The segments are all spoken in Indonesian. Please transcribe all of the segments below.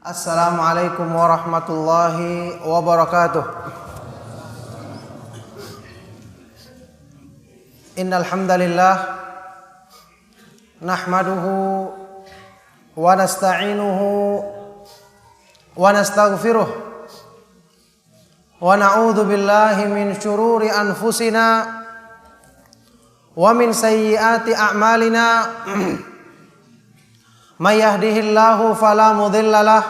Assalamualaikum warahmatullahi wabarakatuh. Innal hamdalillah nahmaduhu wa nasta'inuhu wa nastaghfiruh wa na'udzu billahi min syururi anfusina wa min sayyiati a'malina. May yahdihillahu fala mudilla lah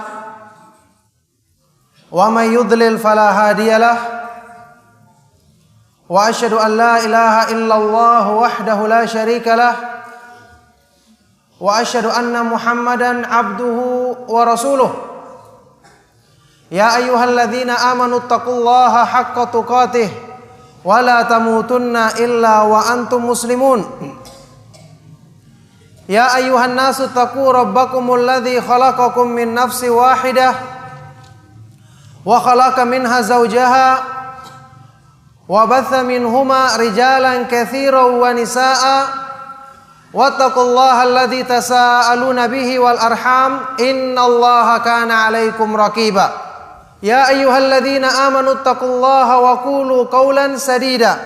wa may yudlil fala hadiyalah wa asyhadu an la ilaha illallah wahdahu la syarika lah wa asyhadu anna Muhammadan abduhu wa rasuluh. Ya ayyuhalladzina amanu taqullaha haqqa tuqatih wa la tamutunna illa wa antum muslimun. Ya ayyuhan nasu taqu rabbakumul ladzi khalaqakum min nafsin wahidah wa khalaqa minha zawjaha wa batha minhuma rijalan katsiran wa nisaa'a wattaqullaha alladzi tasaaluna bihi wal arham innallaha kana 'alaikum raqiba. Ya ayyuhalladzina amanu taqullaha wa qulu qawlan sadida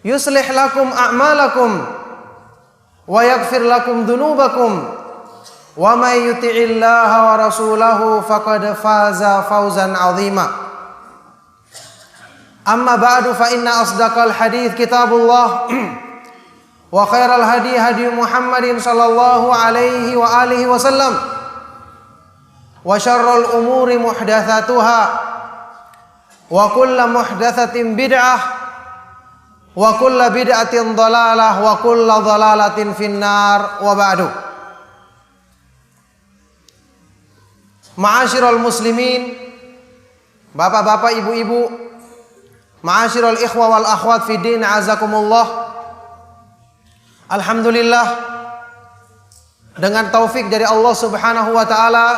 yuslih lakum a'malakum wa yaghfir lakum dhunubakum wa may yuti'illaha wa rasulahu faqad faza fawzan 'azima. Amma ba'du fa inna asdaqal hadits kitabullah wa khairal hadi hadi Muhammadin sallallahu alaihi wa alihi wasallam wa syarrul umuri muhdatsatuha wa kullu muhdatsatin bid'ah wa kullu bid'atin dhalalah wa kullu dhalalatin finnar wa ba'du. Ma'asyiral muslimin, bapak-bapak, ibu-ibu, ma'asyiral ikhwa wal akhwat fi din, azakumullah. Alhamdulillah, dengan taufik dari Allah Subhanahu wa taala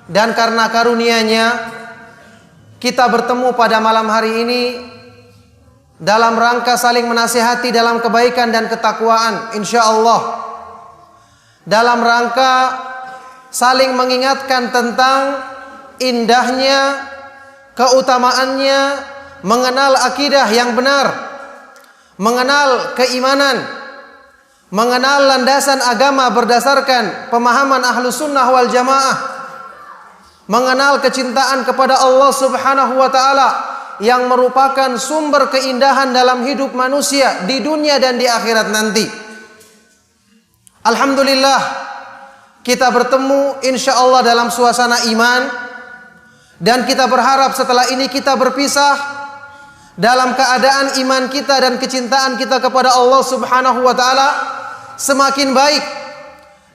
dan karena karunia-Nya kita bertemu pada malam hari ini dalam rangka saling menasihati dalam kebaikan dan ketakwaan, insyaallah. Dalam rangka saling mengingatkan tentang indahnya, keutamaannya mengenal akidah yang benar, mengenal keimanan, mengenal landasan agama berdasarkan pemahaman Ahlus Sunnah wal Jamaah, mengenal kecintaan kepada Allah Subhanahu wa taala yang merupakan sumber keindahan dalam hidup manusia di dunia dan di akhirat nanti. Alhamdulillah, kita bertemu insyaallah dalam suasana iman, dan kita berharap setelah ini kita berpisah dalam keadaan iman kita dan kecintaan kita kepada Allah Subhanahu wa taala semakin baik,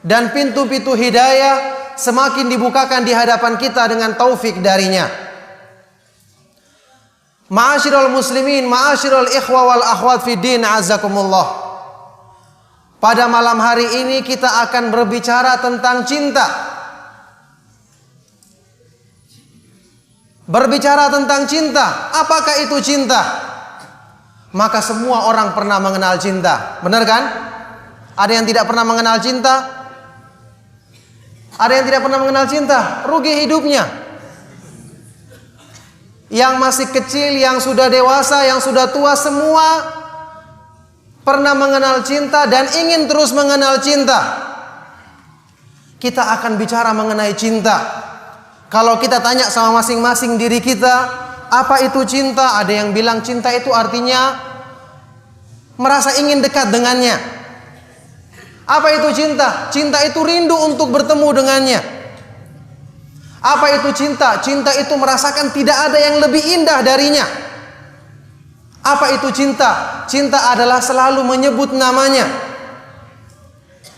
dan pintu-pintu hidayah semakin dibukakan di hadapan kita dengan taufik darinya. Ma'asyiral muslimin, ma'asyiral ikhwa wal akhwat fi din, azakumullah. Pada malam hari ini kita akan berbicara tentang cinta. Berbicara tentang cinta. Apakah itu cinta? Maka semua orang pernah mengenal cinta. Benar kan? Ada yang tidak pernah mengenal cinta? Ada yang tidak pernah mengenal cinta? Rugi hidupnya. Yang masih kecil, yang sudah dewasa, yang sudah tua, semua pernah mengenal cinta dan ingin terus mengenal cinta. Kita akan bicara mengenai cinta. Kalau kita tanya sama masing-masing diri kita, apa itu cinta? Ada yang bilang cinta itu artinya merasa ingin dekat dengannya. Apa itu cinta? Cinta itu rindu untuk bertemu dengannya. Apa itu cinta? Cinta itu merasakan tidak ada yang lebih indah darinya. Apa itu cinta? Cinta adalah selalu menyebut namanya.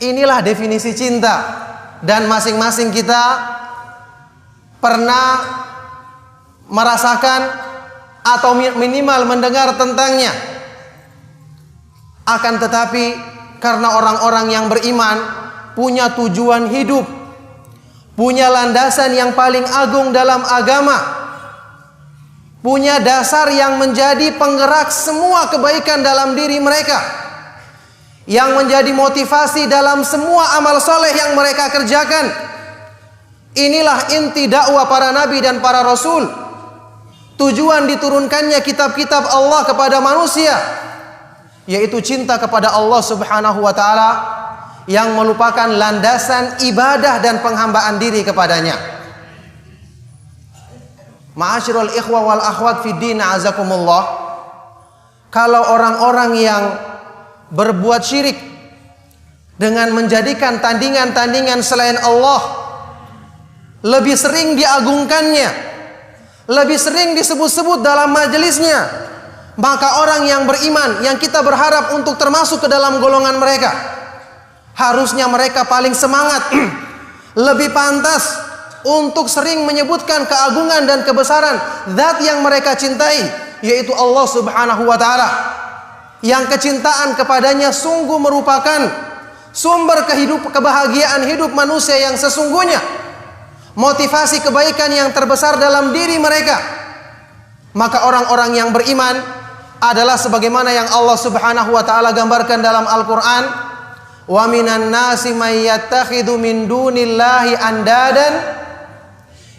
Inilah definisi cinta. Dan masing-masing kita pernah merasakan atau minimal mendengar tentangnya. Akan tetapi karena orang-orang yang beriman punya tujuan hidup, punya landasan yang paling agung dalam agama, punya dasar yang menjadi penggerak semua kebaikan dalam diri mereka, yang menjadi motivasi dalam semua amal soleh yang mereka kerjakan. Inilah inti dakwah para nabi dan para rasul. Tujuan diturunkannya kitab-kitab Allah kepada manusia, yaitu cinta kepada Allah Subhanahu wa taala yang merupakan landasan ibadah dan penghambaan diri kepadanya. Ma'asyiral ikhwah wal akhwat fid din, azakumullah. Kalau orang-orang yang berbuat syirik dengan menjadikan tandingan-tandingan selain Allah lebih sering diagungkannya, lebih sering disebut-sebut dalam majelisnya, maka orang yang beriman yang kita berharap untuk termasuk ke dalam golongan mereka, harusnya mereka paling semangat, lebih pantas untuk sering menyebutkan keagungan dan kebesaran zat yang mereka cintai, yaitu Allah Subhanahu wa taala. Yang kecintaan kepadanya sungguh merupakan sumber kebahagiaan hidup manusia yang sesungguhnya, motivasi kebaikan yang terbesar dalam diri mereka. Maka orang-orang yang beriman adalah sebagaimana yang Allah Subhanahu wa taala gambarkan dalam Al-Qur'an, wa minan nasi may yattakhidhu min dunillahi andadan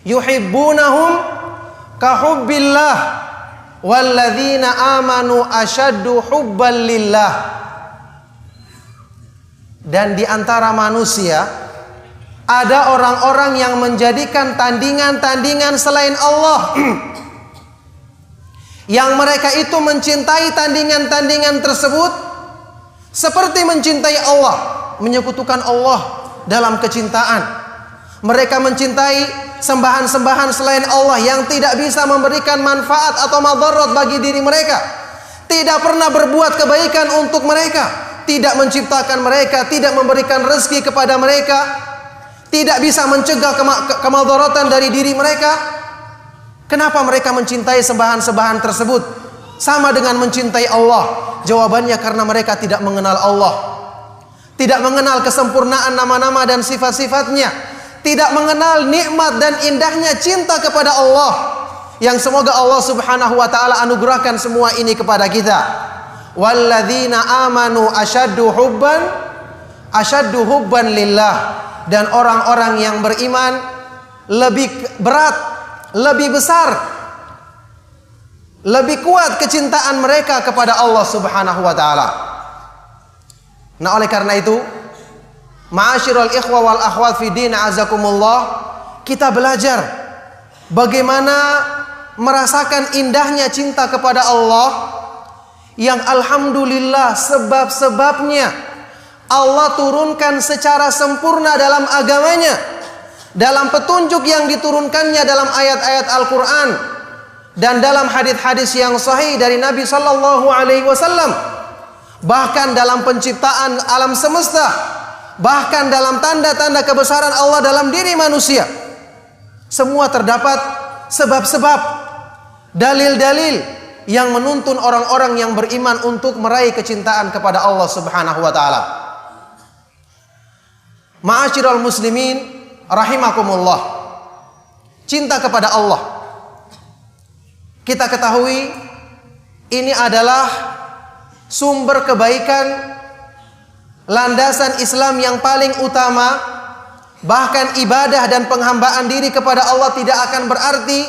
yuhibbunahum ka hubbillah walladzina amanu asyaddu hubban lillah. Dan di antara manusia ada orang-orang yang menjadikan tandingan-tandingan selain Allah yang mereka itu mencintai tandingan-tandingan tersebut seperti mencintai Allah, menyekutukan Allah dalam kecintaan. Mereka mencintai sembahan-sembahan selain Allah yang tidak bisa memberikan manfaat atau madarat bagi diri mereka, tidak pernah berbuat kebaikan untuk mereka, tidak menciptakan mereka, tidak memberikan rezeki kepada mereka, tidak bisa mencegah kemadaratan dari diri mereka. Kenapa mereka mencintai sembahan-sembahan tersebut sama dengan mencintai Allah? Jawabannya karena mereka tidak mengenal Allah, tidak mengenal kesempurnaan nama-nama dan sifat-sifatnya, tidak mengenal nikmat dan indahnya cinta kepada Allah, yang semoga Allah Subhanahu wa taala anugerahkan semua ini kepada kita. Walladzina amanu asyaddu hubban lillah. Dan orang-orang yang beriman lebih berat, lebih besar, lebih kuat kecintaan mereka kepada Allah Subhanahu wa taala. Nah, oleh karena itu, ma'asyiral ikhwah wal akhwat fi din, azakumullah, kita belajar bagaimana merasakan indahnya cinta kepada Allah yang alhamdulillah sebab-sebabnya Allah turunkan secara sempurna dalam agamanya, dalam petunjuk yang diturunkannya dalam ayat-ayat Al-Quran dan dalam hadis-hadis yang sahih dari Nabi Sallallahu Alaihi Wasallam. Bahkan dalam penciptaan alam semesta, bahkan dalam tanda-tanda kebesaran Allah dalam diri manusia, semua terdapat sebab-sebab, dalil-dalil yang menuntun orang-orang yang beriman untuk meraih kecintaan kepada Allah Subhanahu wa taala. Ma'asyiral muslimin rahimakumullah, cinta kepada Allah, kita ketahui ini adalah sumber kebaikan, landasan Islam yang paling utama. Bahkan ibadah dan penghambaan diri kepada Allah tidak akan berarti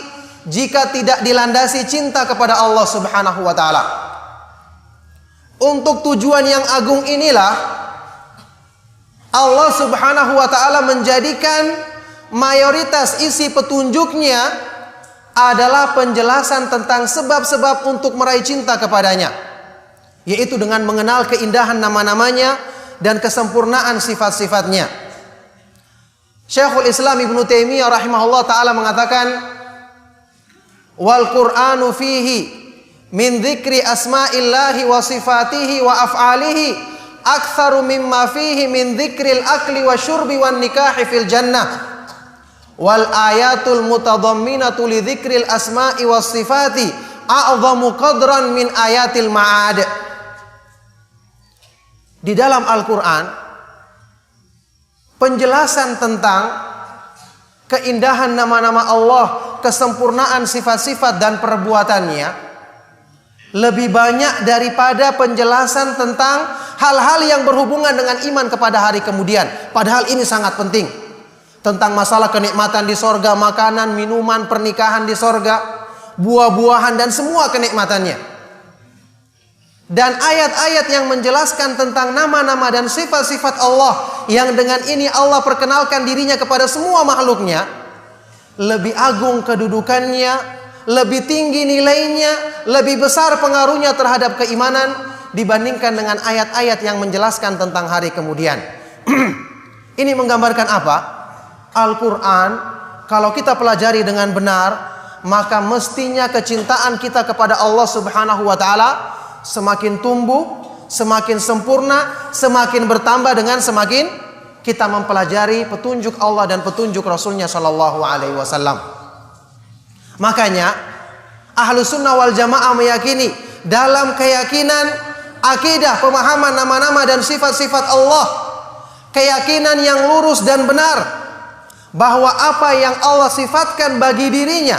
jika tidak dilandasi cinta kepada Allah Subhanahu wa taala. Untuk tujuan yang agung inilah Allah Subhanahu wa taala menjadikan mayoritas isi petunjuknya adalah penjelasan tentang sebab-sebab untuk meraih cinta kepadanya, yaitu dengan mengenal keindahan nama-namanya dan kesempurnaan sifat-sifatnya. Syekhul Islam Ibnu Taimiyah rahimahullah taala mengatakan, wal Qur'anu fihi min dzikri asma'illahi wa sifatihi wa af'alihi aktsaru mimma fihi min dzikril akli wa syurbi wan nikahi fil jannah wal ayatul mutadamminatu li dzikril asma'i was sifati a'zamu qadran min ayatil ma'ad. Di dalam Al-Qur'an penjelasan tentang keindahan nama-nama Allah, kesempurnaan sifat-sifat dan perbuatannya lebih banyak daripada penjelasan tentang hal-hal yang berhubungan dengan iman kepada hari kemudian. Padahal ini sangat penting. tentang masalah kenikmatan di sorga, makanan, minuman, pernikahan di sorga, buah-buahan dan semua kenikmatannya. Dan ayat-ayat yang menjelaskan tentang nama-nama dan sifat-sifat Allah, yang dengan ini Allah perkenalkan dirinya kepada semua makhluknya, lebih agung kedudukannya, lebih tinggi nilainya, lebih besar pengaruhnya terhadap keimanan dibandingkan dengan ayat-ayat yang menjelaskan tentang hari kemudian. Ini menggambarkan apa? Al-Quran, kalau kita pelajari dengan benar, maka mestinya kecintaan kita kepada Allah Subhanahu wa Ta'ala semakin tumbuh, semakin sempurna, semakin bertambah dengan semakin kita mempelajari petunjuk Allah dan petunjuk Rasulnya Shallallahu Alaihi Wasallam. Makanya Ahlus Sunnah wal Jamaah meyakini dalam keyakinan, akidah, pemahaman nama-nama dan sifat-sifat Allah, keyakinan yang lurus dan benar bahwa apa yang Allah sifatkan bagi dirinya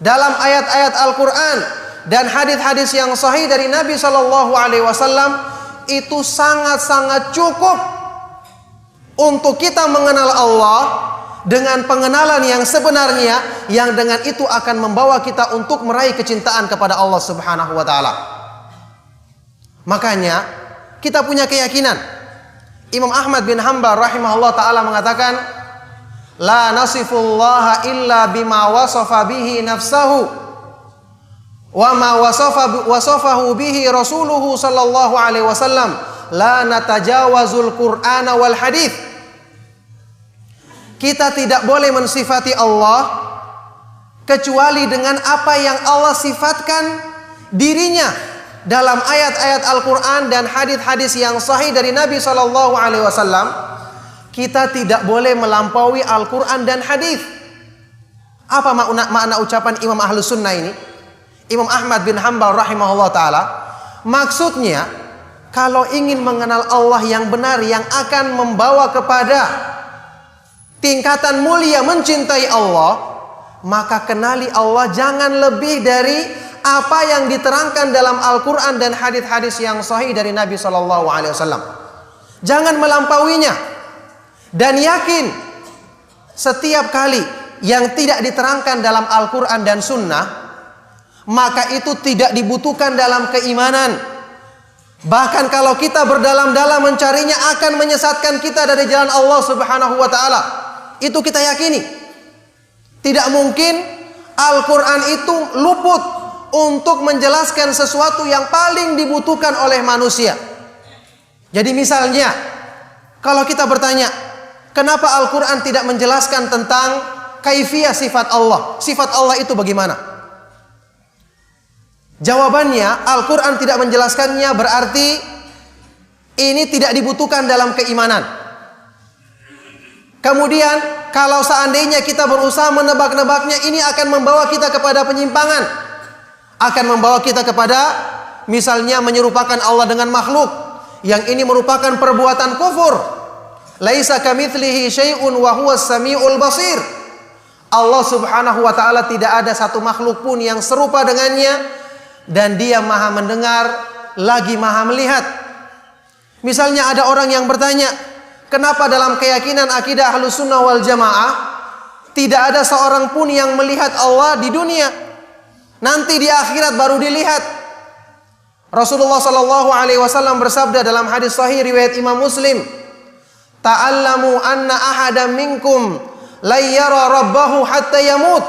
dalam ayat-ayat Al-Quran dan hadis-hadis yang sahih dari Nabi Shallallahu Alaihi Wasallam itu sangat-sangat cukup untuk kita mengenal Allah dengan pengenalan yang sebenarnya, yang dengan itu akan membawa kita untuk meraih kecintaan kepada Allah Subhanahu wa Ta'ala. Makanya kita punya keyakinan. Imam Ahmad bin Hanbal rahimahullah ta'ala mengatakan, la nasifullaha illa bima wasafa bihi nafsahu wa ma wasafahu bihi rasuluhu sallallahu alaihi wasallam, la natajawazul qur'ana wal hadith. Kita tidak boleh mensifati Allah kecuali dengan apa yang Allah sifatkan dirinya dalam ayat-ayat Al-Quran dan hadis-hadis yang sahih dari Nabi Sallallahu Alaihi Wasallam. Kita tidak boleh melampaui Al-Quran dan hadis. Apa makna ucapan Imam Ahlus Sunnah ini? Imam Ahmad bin Hanbal rahimahullah ta'ala, maksudnya kalau ingin mengenal Allah yang benar, yang akan membawa kepada tingkatan mulia mencintai Allah, maka kenali Allah jangan lebih dari apa yang diterangkan dalam Al-Quran dan hadis-hadis yang sahih dari Nabi Sallallahu Alaihi Wasallam. Jangan melampauinya, dan yakin setiap kali yang tidak diterangkan dalam Al-Quran dan Sunnah, maka itu tidak dibutuhkan dalam keimanan. Bahkan kalau kita berdalam-dalam mencarinya akan menyesatkan kita dari jalan Allah Subhanahu wa Ta'ala. Itu kita yakini. Tidak mungkin Al-Quran itu luput untuk menjelaskan sesuatu yang paling dibutuhkan oleh manusia. Jadi misalnya, kalau kita bertanya, kenapa Al-Quran tidak menjelaskan tentang kaifiyah sifat Allah? Sifat Allah itu bagaimana? Jawabannya, Al-Quran tidak menjelaskannya berarti ini tidak dibutuhkan dalam keimanan. Kemudian kalau seandainya kita berusaha menebak-nebaknya, ini akan membawa kita kepada penyimpangan, akan membawa kita kepada misalnya menyerupakan Allah dengan makhluk, yang ini merupakan perbuatan kufur. Laisa kamitslihi syai'un wa huwas samiul basir. Allah Subhanahu wa Ta'ala tidak ada satu makhluk pun yang serupa dengannya, dan Dia Maha mendengar lagi Maha melihat. Misalnya ada orang yang bertanya, kenapa dalam keyakinan akidah Ahlus Sunnah wal Jamaah tidak ada seorang pun yang melihat Allah di dunia? Nanti di akhirat baru dilihat. Rasulullah Sallallahu Alaihi Wasallam bersabda dalam hadis sahih riwayat Imam Muslim, ta'allamu anna ahadam minkum la yara rabbahu hatta yamut.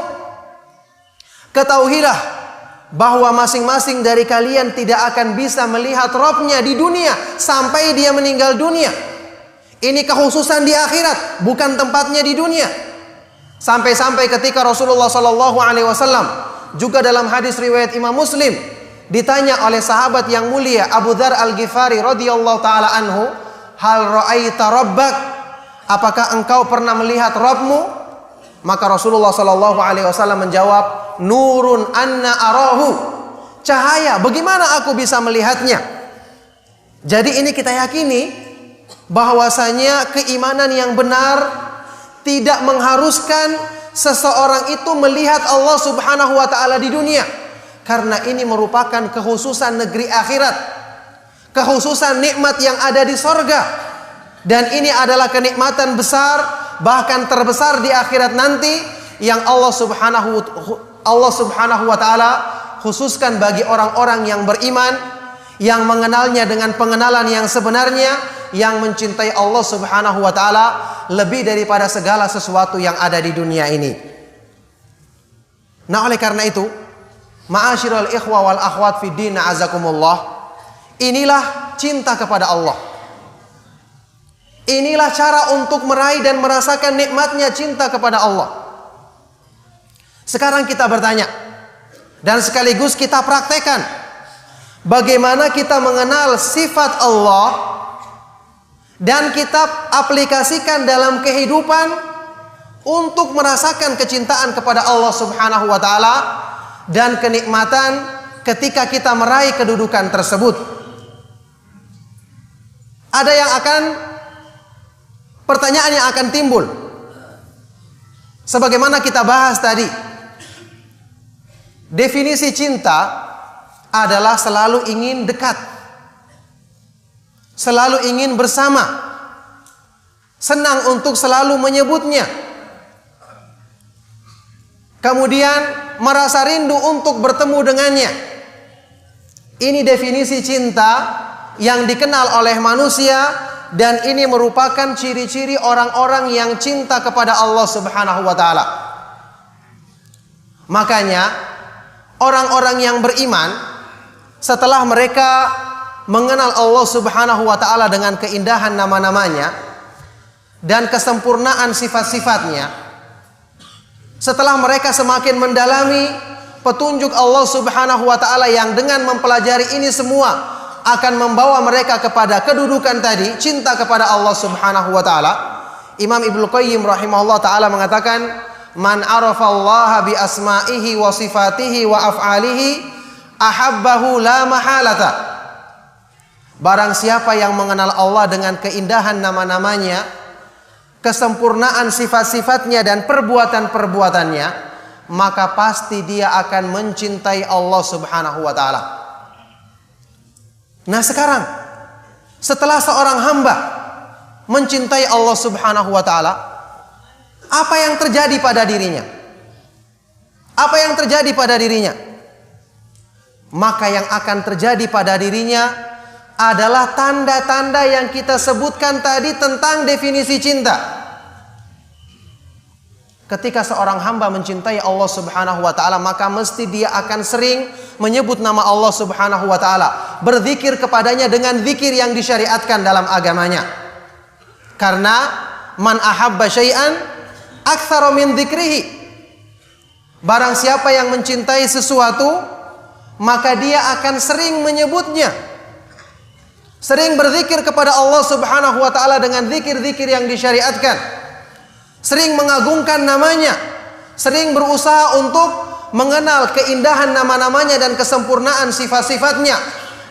Ketahuilah bahwa masing-masing dari kalian tidak akan bisa melihat Rabbnya di dunia sampai dia meninggal dunia. Ini kekhususan di akhirat, bukan tempatnya di dunia. Sampai-sampai ketika Rasulullah Sallallahu Alaihi Wasallam juga dalam hadis riwayat Imam Muslim ditanya oleh sahabat yang mulia Abu Dzar Al-Ghifari radhiyallahu taala anhu, hal ra'aita rabbak? Apakah engkau pernah melihat Rabbmu? Maka Rasulullah Sallallahu Alaihi Wasallam menjawab, nurun anna arahu, cahaya, bagaimana aku bisa melihatnya? Jadi ini kita yakini bahwasanya keimanan yang benar tidak mengharuskan seseorang itu melihat Allah Subhanahu wa Ta'ala di dunia, karena ini merupakan kekhususan negeri akhirat, kekhususan nikmat yang ada di sorga. Dan ini adalah kenikmatan besar bahkan terbesar di akhirat nanti yang Allah Subhanahu wa taala khususkan bagi orang-orang yang beriman, yang mengenalnya dengan pengenalan yang sebenarnya, yang mencintai Allah Subhanahu wa taala lebih daripada segala sesuatu yang ada di dunia ini. Nah, oleh karena itu, ma'asyiral ikhwa wal akhwat fid din, azakumullah, inilah cinta kepada Allah. Inilah cara untuk meraih dan merasakan nikmatnya cinta kepada Allah. Sekarang kita bertanya dan sekaligus kita praktekkan, bagaimana kita mengenal sifat Allah dan kita aplikasikan dalam kehidupan untuk merasakan kecintaan kepada Allah Subhanahu wa taala dan kenikmatan ketika kita meraih kedudukan tersebut. Ada yang akan pertanyaan yang akan timbul, sebagaimana kita bahas tadi, definisi cinta adalah selalu ingin dekat, selalu ingin bersama, senang untuk selalu menyebutnya, kemudian merasa rindu untuk bertemu dengannya. Ini definisi cinta yang dikenal oleh manusia, dan ini merupakan ciri-ciri orang-orang yang cinta kepada Allah Subhanahu wa taala. Makanya orang-orang yang beriman, setelah mereka mengenal Allah Subhanahu wa taala dengan keindahan nama-namanya dan kesempurnaan sifat-sifatnya, setelah mereka semakin mendalami petunjuk Allah Subhanahu wa taala yang dengan mempelajari ini semua akan membawa mereka kepada kedudukan tadi, cinta kepada Allah Subhanahu wa taala. Imam Ibnu Qayyim rahimahullah taala mengatakan, "Man arafallaha bi asma'ihi wa sifatihi wa af'alihi ahabbahu la mahalata." Barang siapa yang mengenal Allah dengan keindahan nama-namanya, kesempurnaan sifat-sifatnya dan perbuatan-perbuatannya, maka pasti dia akan mencintai Allah Subhanahu wa taala. Nah, sekarang setelah seorang hamba mencintai Allah Subhanahu wa taala, apa yang terjadi pada dirinya? Apa yang terjadi pada dirinya? Maka yang akan terjadi pada dirinya adalah tanda-tanda yang kita sebutkan tadi tentang definisi cinta. Ketika seorang hamba mencintai Allah Subhanahu wa taala, maka mesti dia akan sering menyebut nama Allah Subhanahu wa taala, berzikir kepadanya dengan zikir yang disyariatkan dalam agamanya. Karena man ahabba syai'an aktsara min dzikrihi. Barang siapa yang mencintai sesuatu, maka dia akan sering menyebutnya. Sering berzikir kepada Allah Subhanahu wa taala dengan zikir-zikir yang disyariatkan. Sering mengagungkan namanya, sering berusaha untuk mengenal keindahan nama-namanya dan kesempurnaan sifat-sifatnya.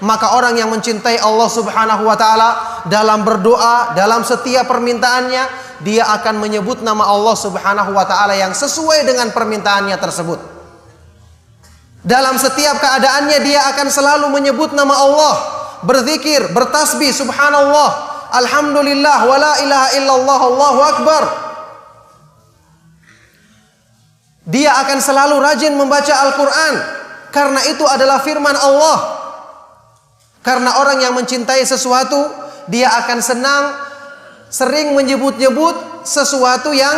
Maka orang yang mencintai Allah Subhanahu wa taala dalam berdoa, dalam setiap permintaannya, dia akan menyebut nama Allah Subhanahu wa taala yang sesuai dengan permintaannya tersebut. Dalam setiap keadaannya dia akan selalu menyebut nama Allah, berzikir, bertasbih, subhanallah, alhamdulillah, wala ilaha illallah, Allahu akbar. Dia akan selalu rajin membaca Al-Quran, karena itu adalah firman Allah. Karena orang yang mencintai sesuatu, dia akan senang sering menyebut-nyebut sesuatu yang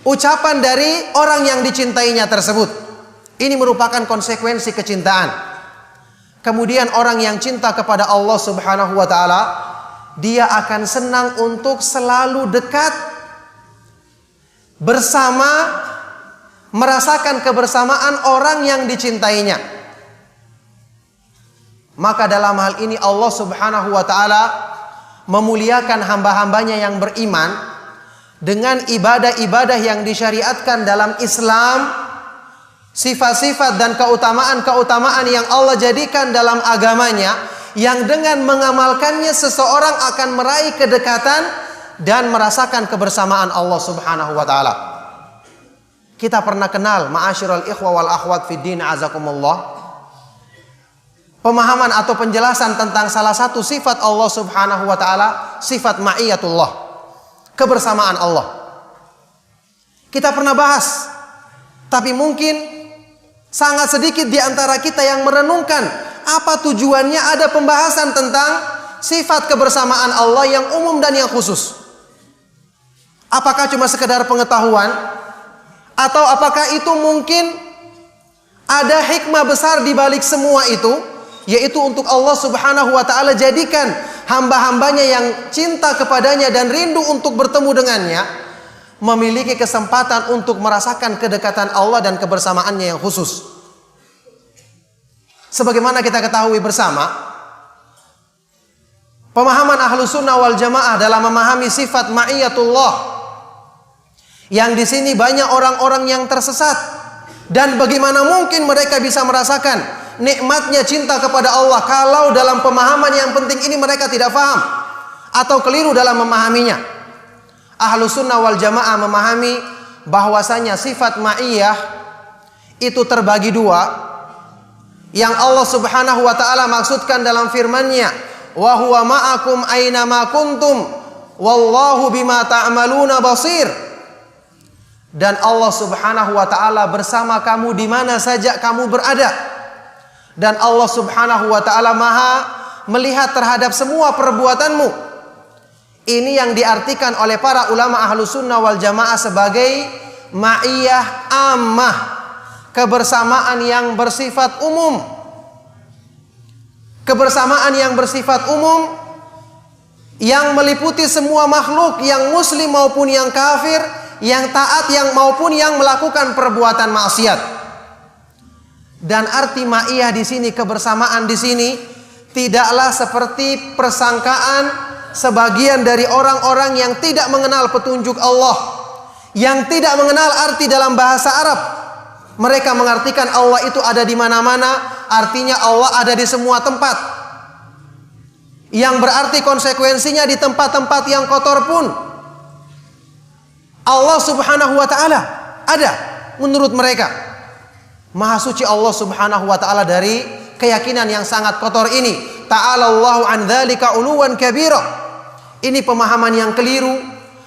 ucapan dari orang yang dicintainya tersebut. Ini merupakan konsekuensi kecintaan. Kemudian orang yang cinta kepada Allah Subhanahu wa taala, dia akan senang untuk selalu dekat bersama, merasakan kebersamaan orang yang dicintainya. Maka dalam hal ini Allah Subhanahu wa taala memuliakan hamba-hambanya yang beriman dengan ibadah-ibadah yang disyariatkan dalam Islam, sifat-sifat dan keutamaan-keutamaan yang Allah jadikan dalam agamanya, yang dengan mengamalkannya seseorang akan meraih kedekatan dan merasakan kebersamaan Allah Subhanahu wa taala. Kita pernah kenal, ma'asyiral ikhwa wal akhwat fid din, azakumullah, pemahaman atau penjelasan tentang salah satu sifat Allah Subhanahu wa taala, sifat ma'iyatullah. kebersamaan Allah. Kita pernah bahas, tapi mungkin sangat sedikit di antara kita yang merenungkan apa tujuannya ada pembahasan tentang sifat kebersamaan Allah yang umum dan yang khusus. Apakah cuma sekedar pengetahuan, atau apakah itu mungkin ada hikmah besar di balik semua itu, yaitu untuk Allah Subhanahu wa taala jadikan hamba-hambanya yang cinta kepadanya dan rindu untuk bertemu dengannya memiliki kesempatan untuk merasakan kedekatan Allah dan kebersamaannya yang khusus. Sebagaimana kita ketahui bersama, pemahaman Ahlus Sunnah wal Jamaah dalam memahami sifat ma'iyatullah, yang di sini banyak orang-orang yang tersesat, dan bagaimana mungkin mereka bisa merasakan nikmatnya cinta kepada Allah kalau dalam pemahaman yang penting ini mereka tidak paham atau keliru dalam memahaminya. Ahlus Sunnah wal Jamaah memahami bahwasanya sifat ma'iyah itu terbagi dua, yang Allah Subhanahu wa taala maksudkan dalam firman-Nya, wa huwa ma'akum aina ma kuntum wallahu bima ta'maluna basir. Dan Allah Subhanahu wa taala bersama kamu di mana saja kamu berada. Dan Allah Subhanahu wa taala Maha melihat terhadap semua perbuatanmu. Ini yang diartikan oleh para ulama Ahlus Sunnah wal Jamaah sebagai ma'iyah ammah, kebersamaan yang bersifat umum. Kebersamaan yang bersifat umum yang meliputi semua makhluk, yang muslim maupun yang kafir, yang taat yang maupun yang melakukan perbuatan maksiat. Dan arti ma'iyah di sini, kebersamaan di sini, tidaklah seperti persangkaan sebagian dari orang-orang yang tidak mengenal petunjuk Allah, yang tidak mengenal arti dalam bahasa Arab. Mereka mengartikan Allah itu ada di mana-mana, artinya Allah ada di semua tempat. Yang berarti konsekuensinya di tempat-tempat yang kotor pun Allah Subhanahu wa taala ada menurut mereka. Maha suci Allah Subhanahu wa taala dari keyakinan yang sangat kotor ini. Ta'ala Allahu an dzalika uluwan kabira. Ini pemahaman yang keliru,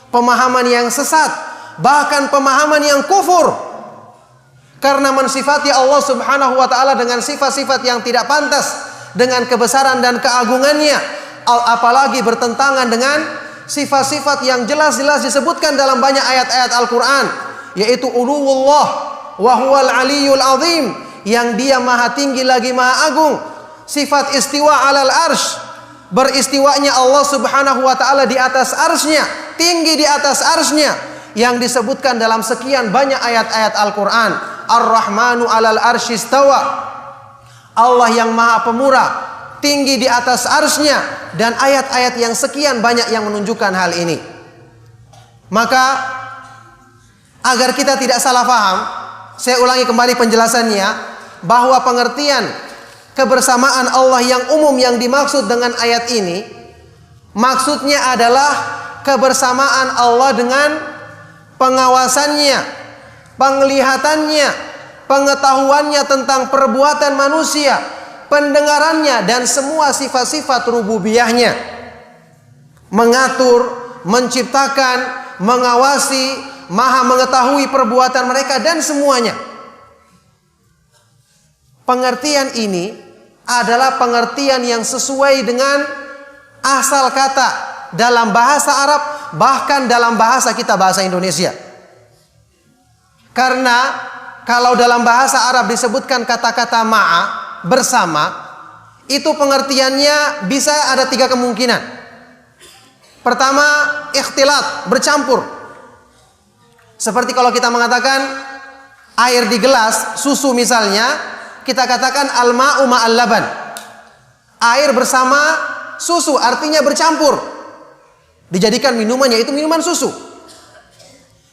pemahaman yang sesat, bahkan pemahaman yang kufur. Karena mensifati Allah Subhanahu wa taala dengan sifat-sifat yang tidak pantas dengan kebesaran dan keagungannya, apalagi bertentangan dengan sifat-sifat yang jelas-jelas disebutkan dalam banyak ayat-ayat Al-Quran, yaitu uluwullah wa huwal aliyul azim, yang dia maha tinggi lagi maha agung. Sifat istiwa alal arsh, beristiwanya Allah Subhanahu wa taala di atas arsy-Nya, tinggi di atas arsy-Nya, yang disebutkan dalam sekian banyak ayat-ayat Al-Quran. Ar-Rahmanu alal arsy istawa, Allah yang maha pemurah, tinggi di atas arsy-Nya, dan ayat-ayat yang sekian banyak yang menunjukkan hal ini. Maka agar kita tidak salah paham, saya ulangi kembali penjelasannya, bahwa pengertian kebersamaan Allah yang umum yang dimaksud dengan ayat ini, maksudnya adalah kebersamaan Allah dengan pengawasannya, penglihatannya, pengetahuannya tentang perbuatan manusia, pendengarannya, dan semua sifat-sifat rububiyahnya. Mengatur, menciptakan, mengawasi, maha mengetahui perbuatan mereka dan semuanya. Pengertian ini adalah pengertian yang sesuai dengan asal kata dalam bahasa Arab, bahkan dalam bahasa kita, bahasa Indonesia. Karena kalau dalam bahasa Arab disebutkan kata-kata ma'a, bersama, itu pengertiannya bisa ada 3 kemungkinan. Pertama, ikhtilat, bercampur. Seperti kalau kita mengatakan air di gelas, susu misalnya, kita katakan al-ma'u ma'al laban, air bersama susu, artinya bercampur, dijadikan minuman, yaitu minuman susu.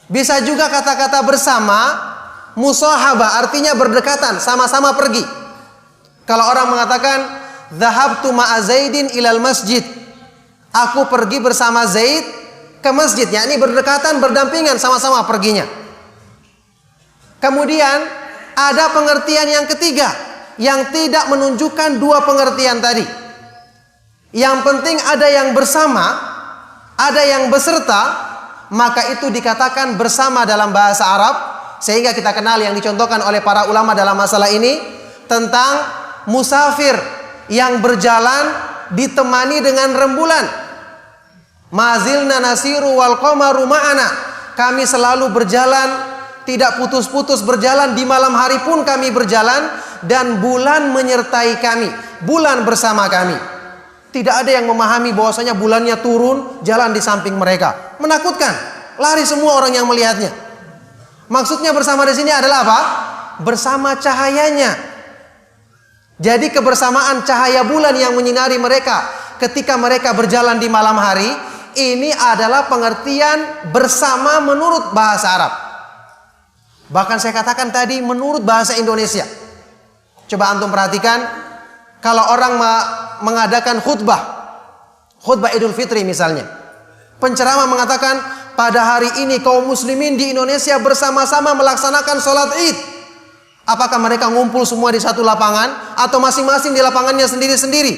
Bisa juga kata-kata bersama musahabah, artinya berdekatan, sama-sama pergi. Kalau orang mengatakan dhahabtu ma'a Zaidin ilal masjid, aku pergi bersama Zaid ke masjid, yakni berdekatan, berdampingan, sama-sama perginya. Kemudian ada pengertian yang ketiga yang tidak menunjukkan 2 pengertian tadi. Yang penting ada yang bersama, ada yang beserta, maka itu dikatakan bersama dalam bahasa Arab. Sehingga kita kenal yang dicontohkan oleh para ulama dalam masalah ini tentang musafir yang berjalan ditemani dengan rembulan. Mazilna nasiru wal qamaru ma'ana. Kami selalu berjalan, tidak putus-putus berjalan, di malam hari pun kami berjalan, dan bulan menyertai kami, bulan bersama kami. Tidak ada yang memahami bahwasanya bulannya turun jalan di samping mereka. Menakutkan, lari semua orang yang melihatnya. Maksudnya bersama di sini adalah apa? Bersama cahayanya. Jadi kebersamaan cahaya bulan yang menyinari mereka ketika mereka berjalan di malam hari, ini adalah pengertian bersama menurut bahasa Arab. Bahkan saya katakan tadi menurut bahasa Indonesia. Coba antum perhatikan, kalau orang mengadakan khutbah Idul Fitri misalnya, penceramah mengatakan pada hari ini kaum muslimin di Indonesia bersama-sama melaksanakan sholat Id. Apakah mereka ngumpul semua di satu lapangan atau masing-masing di lapangannya sendiri-sendiri?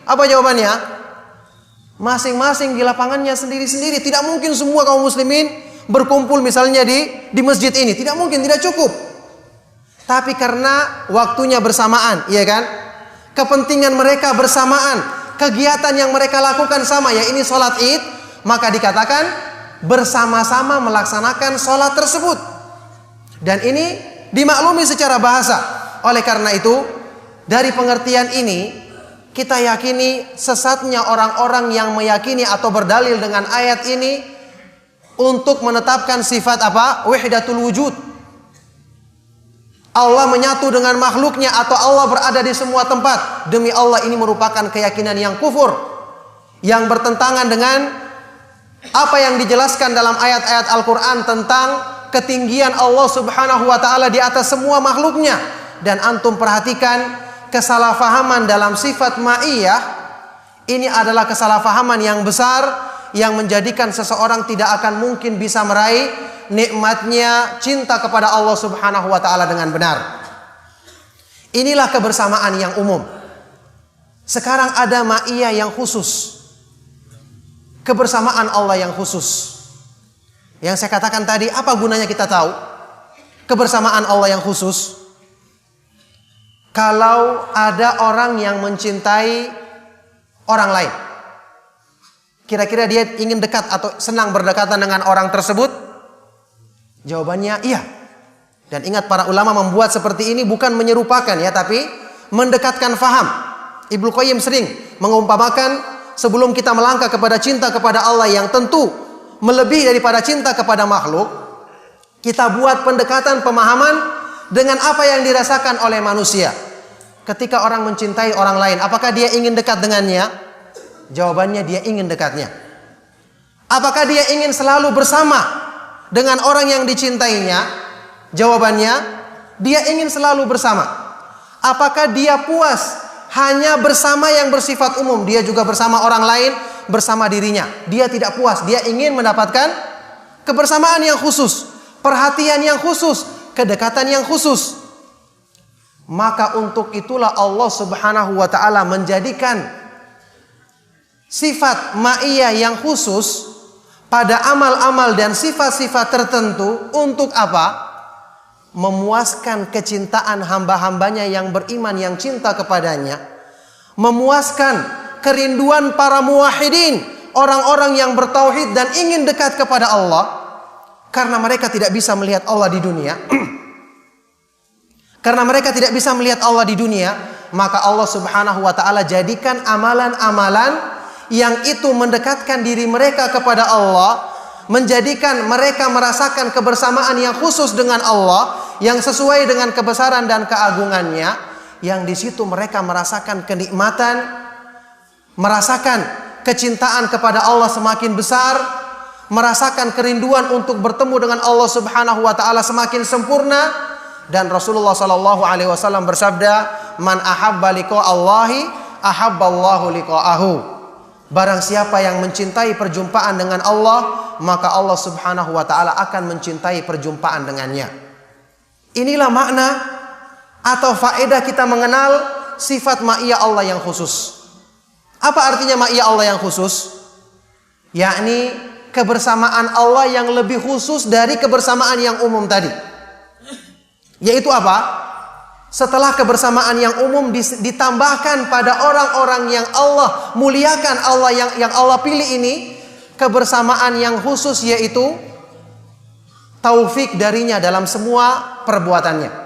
Apa jawabannya? Masing-masing di lapangannya sendiri-sendiri. Tidak mungkin semua kaum muslimin berkumpul misalnya di masjid ini. Tidak mungkin, tidak cukup. Tapi karena waktunya bersamaan, iya kan? Kepentingan mereka bersamaan, kegiatan yang mereka lakukan sama, ya ini sholat Id, maka dikatakan bersama-sama melaksanakan sholat tersebut. Dan ini dimaklumi secara bahasa. Oleh karena itu, dari pengertian ini kita yakini sesatnya orang-orang yang meyakini atau berdalil dengan ayat ini untuk menetapkan sifat apa? Wahdatul wujud. Allah menyatu dengan makhluknya atau Allah berada di semua tempat. Demi Allah, ini merupakan keyakinan yang kufur, yang bertentangan dengan apa yang dijelaskan dalam ayat-ayat Al-Quran tentang ketinggian Allah subhanahu wa ta'ala di atas semua makhluknya. Dan antum perhatikan kesalahpahaman dalam sifat ma'iyah. Ini adalah kesalahpahaman yang besar yang menjadikan seseorang tidak akan mungkin bisa meraih nikmatnya cinta kepada Allah subhanahu wa ta'ala dengan benar. Inilah kebersamaan yang umum. Sekarang ada ma'iyah yang khusus, kebersamaan Allah yang khusus. Yang saya katakan tadi, apa gunanya kita tahu kebersamaan Allah yang khusus? Kalau ada orang yang mencintai orang lain, kira-kira dia ingin dekat atau senang berdekatan dengan orang tersebut? Jawabannya iya. Dan ingat, para ulama membuat seperti ini bukan menyerupakan ya, tapi mendekatkan faham. Ibnu Qayyim sering mengumpamakan, sebelum kita melangkah kepada cinta kepada Allah yang tentu melebihi daripada cinta kepada makhluk, kita buat pendekatan pemahaman dengan apa yang dirasakan oleh manusia. Ketika orang mencintai orang lain, apakah dia ingin dekat dengannya? Jawabannya dia ingin dekatnya. Apakah dia ingin selalu bersama dengan orang yang dicintainya? Jawabannya dia ingin selalu bersama. Apakah dia puas hanya bersama yang bersifat umum? Dia juga bersama orang lain, bersama dirinya. Dia tidak puas, dia ingin mendapatkan kebersamaan yang khusus, perhatian yang khusus, kedekatan yang khusus. Maka untuk itulah Allah subhanahu wa ta'ala menjadikan sifat ma'iyah yang khusus pada amal-amal dan sifat-sifat tertentu. Untuk apa? Memuaskan kecintaan hamba-hambanya yang beriman, yang cinta kepadanya. Memuaskan kerinduan para muwahhidin, orang-orang yang bertauhid dan ingin dekat kepada Allah. Karena mereka tidak bisa melihat Allah di dunia. Karena mereka tidak bisa melihat Allah di dunia, maka Allah subhanahu wa ta'ala jadikan amalan-amalan yang itu mendekatkan diri mereka kepada Allah, menjadikan mereka merasakan kebersamaan yang khusus dengan Allah, yang sesuai dengan kebesaran dan keagungannya, yang di situ mereka merasakan kenikmatan, merasakan kecintaan kepada Allah semakin besar, merasakan kerinduan untuk bertemu dengan Allah subhanahu wa ta'ala semakin sempurna. Dan Rasulullah sallallahu alaihi wasallam bersabda, "Man ahabba liqa Allahi, ahabballahu liqa'ahu." Barang siapa yang mencintai perjumpaan dengan Allah, maka Allah subhanahu wa ta'ala akan mencintai perjumpaan dengannya. Inilah makna atau faedah kita mengenal sifat ma'iyah Allah yang khusus. Apa artinya ma'iyah Allah yang khusus? Yakni kebersamaan Allah yang lebih khusus dari kebersamaan yang umum tadi. Yaitu apa? Setelah kebersamaan yang umum ditambahkan pada orang-orang yang Allah muliakan, yang Allah pilih ini, kebersamaan yang khusus yaitu taufik darinya dalam semua perbuatannya.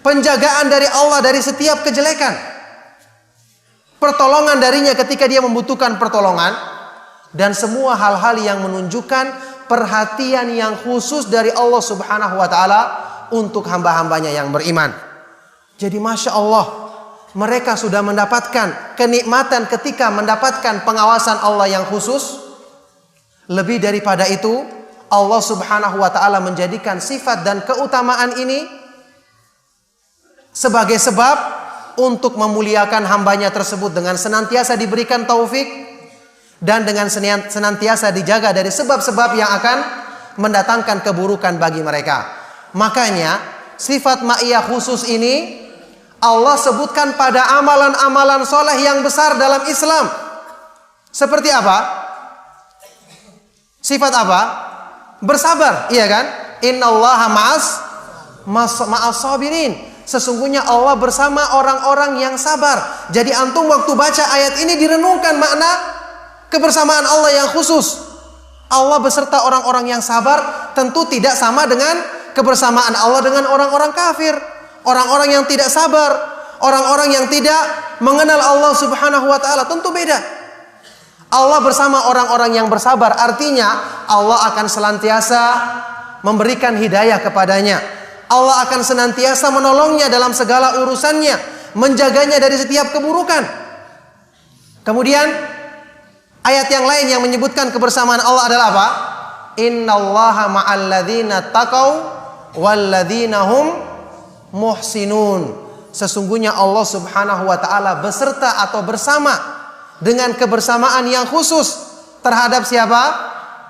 Penjagaan dari Allah dari setiap kejelekan. Pertolongan darinya ketika dia membutuhkan pertolongan. Dan semua hal-hal yang menunjukkan perhatian yang khusus dari Allah Subhanahu wa ta'ala untuk hamba-hambanya yang beriman. Jadi Masya Allah, mereka sudah mendapatkan kenikmatan ketika mendapatkan pengawasan Allah yang khusus. Lebih daripada itu, Allah Subhanahu wa ta'ala menjadikan sifat dan keutamaan ini sebagai sebab untuk memuliakan hambanya tersebut dengan senantiasa diberikan taufik dan dengan senantiasa dijaga dari sebab-sebab yang akan mendatangkan keburukan bagi mereka. Makanya sifat ma'iyah khusus ini Allah sebutkan pada amalan-amalan soleh yang besar dalam Islam. Seperti apa? Sifat apa? Bersabar, iya kan? Innallaha ma'as sabirin. Sesungguhnya Allah bersama orang-orang yang sabar. Jadi antum waktu baca ayat ini direnungkan makna kebersamaan Allah yang khusus. Allah beserta orang-orang yang sabar tentu tidak sama dengan kebersamaan Allah dengan orang-orang kafir, orang-orang yang tidak sabar, orang-orang yang tidak mengenal Allah Subhanahu wa ta'ala, tentu beda. Allah bersama orang-orang yang bersabar, artinya Allah akan senantiasa memberikan hidayah kepadanya. Allah akan senantiasa menolongnya dalam segala urusannya, menjaganya dari setiap keburukan. Kemudian ayat yang lain yang menyebutkan kebersamaan Allah adalah apa? Innallaha ma'al ladzina taqau walladzina hum muhsinun. Sesungguhnya Allah Subhanahu wa ta'ala beserta atau bersama dengan kebersamaan yang khusus terhadap siapa?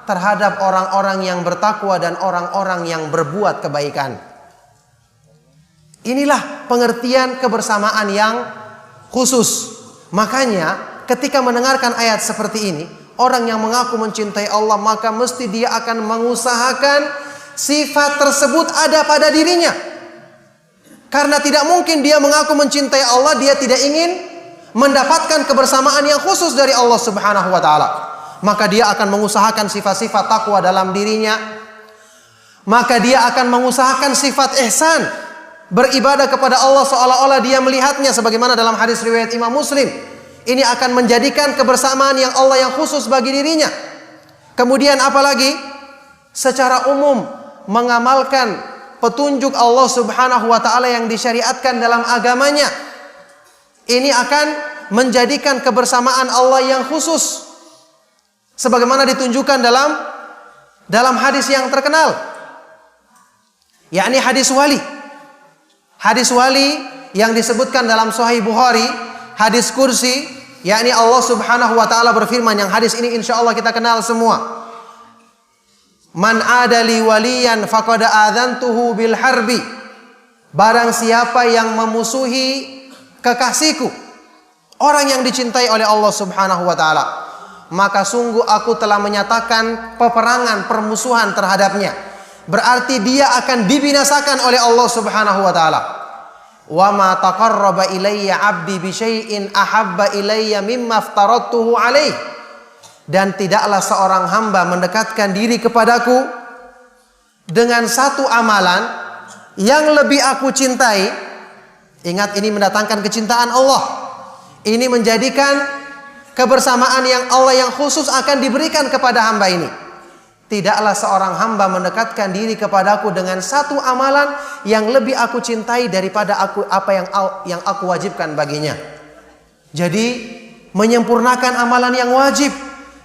Terhadap orang-orang yang bertakwa dan orang-orang yang berbuat kebaikan. Inilah pengertian kebersamaan yang khusus. Makanya ketika mendengarkan ayat seperti ini, orang yang mengaku mencintai Allah maka mesti dia akan mengusahakan sifat tersebut ada pada dirinya. Karena tidak mungkin dia mengaku mencintai Allah, dia tidak ingin mendapatkan kebersamaan yang khusus dari Allah Subhanahu wa ta'ala. Maka dia akan mengusahakan sifat-sifat takwa dalam dirinya. Maka dia akan mengusahakan sifat ihsan, beribadah kepada Allah seolah-olah dia melihatnya, sebagaimana dalam hadis riwayat Imam Muslim. Ini akan menjadikan kebersamaan yang Allah yang khusus bagi dirinya. Kemudian apalagi? Secara umum mengamalkan petunjuk Allah Subhanahu wa ta'ala yang disyariatkan dalam agamanya. Ini akan menjadikan kebersamaan Allah yang khusus, sebagaimana ditunjukkan dalam hadis yang terkenal, yakni hadis wali. Hadis wali yang disebutkan dalam Sahih Bukhari, hadis kursi, yakni Allah Subhanahu wa ta'ala berfirman, yang hadis ini insyaallah kita kenal semua. Man adali waliyan faqad adzantuhu bil harbi. Barang siapa yang memusuhi kekasihku, orang yang dicintai oleh Allah Subhanahu wa ta'ala, maka sungguh aku telah menyatakan peperangan, permusuhan terhadapnya. Berarti dia akan dibinasakan oleh Allah Subhanahu wa ta'ala. Wa ma taqarraba ilayya 'abdi bi syai'in ahabba ilayya mimma aftaradtuhu alaihi. Dan tidaklah seorang hamba mendekatkan diri kepadaku dengan satu amalan yang lebih aku cintai. Ingat, ini mendatangkan kecintaan Allah. Ini menjadikan kebersamaan yang Allah yang khusus akan diberikan kepada hamba ini. Tidaklah seorang hamba mendekatkan diri kepadaku dengan satu amalan yang lebih aku cintai daripada apa yang aku wajibkan baginya. Jadi menyempurnakan amalan yang wajib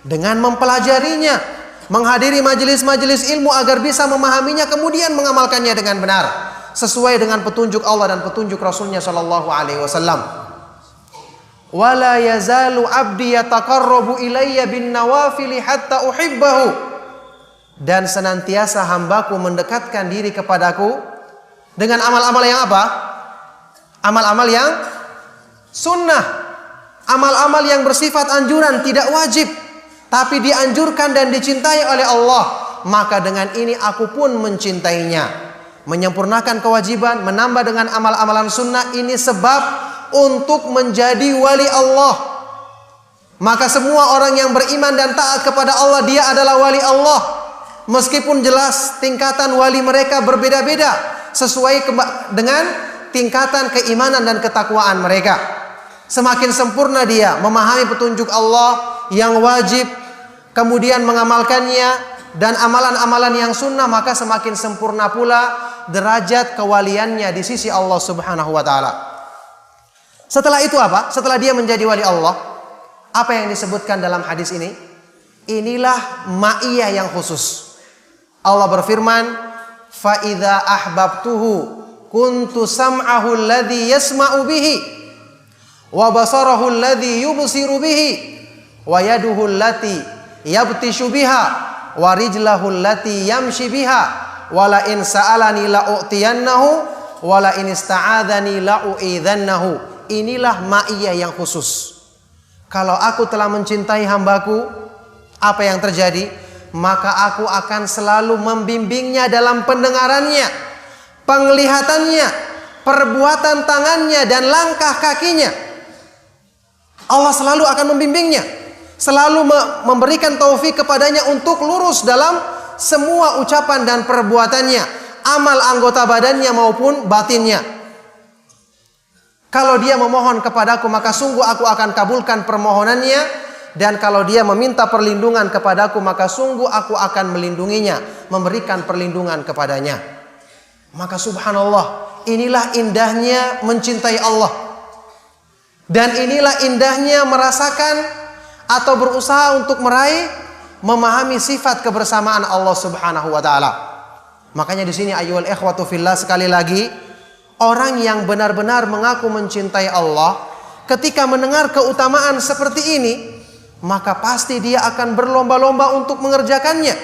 dengan mempelajarinya, menghadiri majelis-majelis ilmu agar bisa memahaminya, kemudian mengamalkannya dengan benar sesuai dengan petunjuk Allah dan petunjuk Rasulnya Shallallahu Alaihi Wasallam. Wala yazalu abdi yataqarrabu ilayya bin nawafili hatta uhibbahu. Dan senantiasa hambaku mendekatkan diri kepadaku dengan amal-amal yang apa? Amal-amal yang sunnah, amal-amal yang bersifat anjuran, tidak wajib. tapi dianjurkan dan dicintai oleh Allah, maka dengan ini aku pun mencintainya. Menyempurnakan kewajiban, menambah dengan amal-amalan sunnah, ini sebab untuk menjadi wali Allah. Maka semua orang yang beriman dan taat kepada Allah, dia adalah wali Allah. Meskipun jelas tingkatan wali mereka berbeda-beda sesuai dengan tingkatan keimanan dan ketakwaan mereka. Semakin sempurna dia memahami petunjuk Allah yang wajib, kemudian mengamalkannya, dan amalan-amalan yang sunnah, maka semakin sempurna pula derajat kewaliannya di sisi Allah Subhanahu wa ta'ala. Setelah itu apa? Setelah dia menjadi wali Allah, apa yang disebutkan dalam hadis ini? Inilah ma'iyah yang khusus. Allah berfirman, "Fa idza ahbabtuhu kuntu sam'ahu alladhi yasma'u bihi wa basarahu alladhi yubsiru bihi wa yaduhu allati yabtishu biha wa rijlahu allati yamshi biha wa la in sa'alani la u'tiyannahu wa la in ista'adzani la u'idhannahu." Inilah ma'iyah yang khusus. Kalau aku telah mencintai hambaku, apa yang terjadi? Maka aku akan selalu membimbingnya dalam pendengarannya, penglihatannya, perbuatan tangannya, dan langkah kakinya. Allah selalu akan membimbingnya, selalu memberikan taufik kepadanya untuk lurus dalam semua ucapan dan perbuatannya, amal anggota badannya maupun batinnya. Kalau dia memohon kepadaku, maka sungguh aku akan kabulkan permohonannya. Dan kalau dia meminta perlindungan kepadaku, maka sungguh aku akan melindunginya, memberikan perlindungan kepadanya. Maka subhanallah, inilah indahnya mencintai Allah. Dan inilah indahnya merasakan atau berusaha untuk meraih, memahami sifat kebersamaan Allah Subhanahu wa ta'ala. Makanya di sini ayyuhal ikhwatu fillah, sekali lagi, orang yang benar-benar mengaku mencintai Allah, ketika mendengar keutamaan seperti ini, maka pasti dia akan berlomba-lomba untuk mengerjakannya.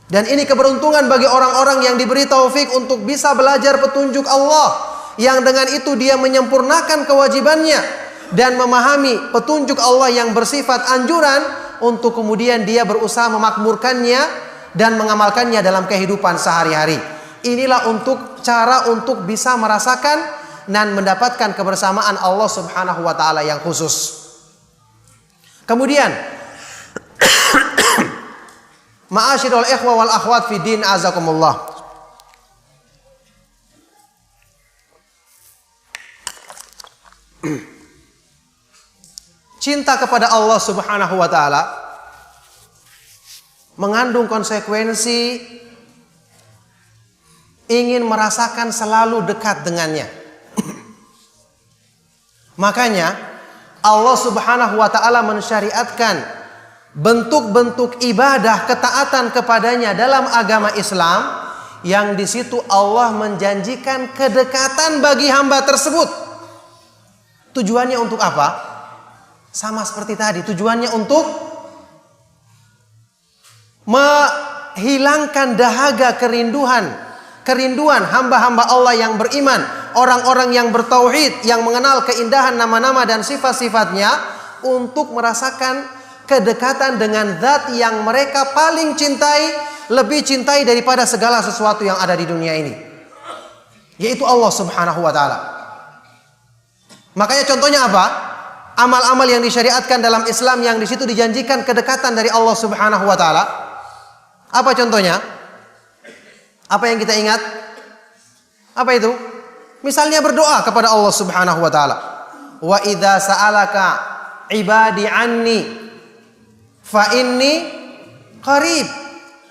Dan ini keberuntungan bagi orang-orang yang diberi taufik untuk bisa belajar petunjuk Allah, yang dengan itu dia menyempurnakan kewajibannya dan memahami petunjuk Allah yang bersifat anjuran, untuk kemudian dia berusaha memakmurkannya dan mengamalkannya dalam kehidupan sehari-hari. Inilah untuk cara untuk bisa merasakan dan mendapatkan kebersamaan Allah Subhanahu wa ta'ala yang khusus. Kemudian ma'asyiral ikhwa wal akhwat fi din, azakumullah. Cinta kepada Allah Subhanahu wa ta'ala mengandung konsekuensi ingin merasakan selalu dekat dengannya. Makanya Allah Subhanahu wa ta'ala mensyariatkan bentuk-bentuk ibadah ketaatan kepadanya dalam agama Islam, yang di situ Allah menjanjikan kedekatan bagi hamba tersebut. Tujuannya untuk apa? Sama seperti tadi, tujuannya untuk menghilangkan dahaga kerinduan hamba-hamba Allah yang beriman, orang-orang yang bertauhid, yang mengenal keindahan nama-nama dan sifat-sifatnya, untuk merasakan kedekatan dengan zat yang mereka paling cintai, lebih cintai daripada segala sesuatu yang ada di dunia ini, yaitu Allah Subhanahu wa ta'ala. Makanya contohnya apa? Amal-amal yang disyariatkan dalam Islam, yang di situ dijanjikan kedekatan dari Allah Subhanahu wa ta'ala. Apa contohnya? Apa yang kita ingat? Apa itu? Misalnya berdoa kepada Allah Subhanahu wa ta'ala. Wa idza sa'alaka ibadi anni fa inni qarib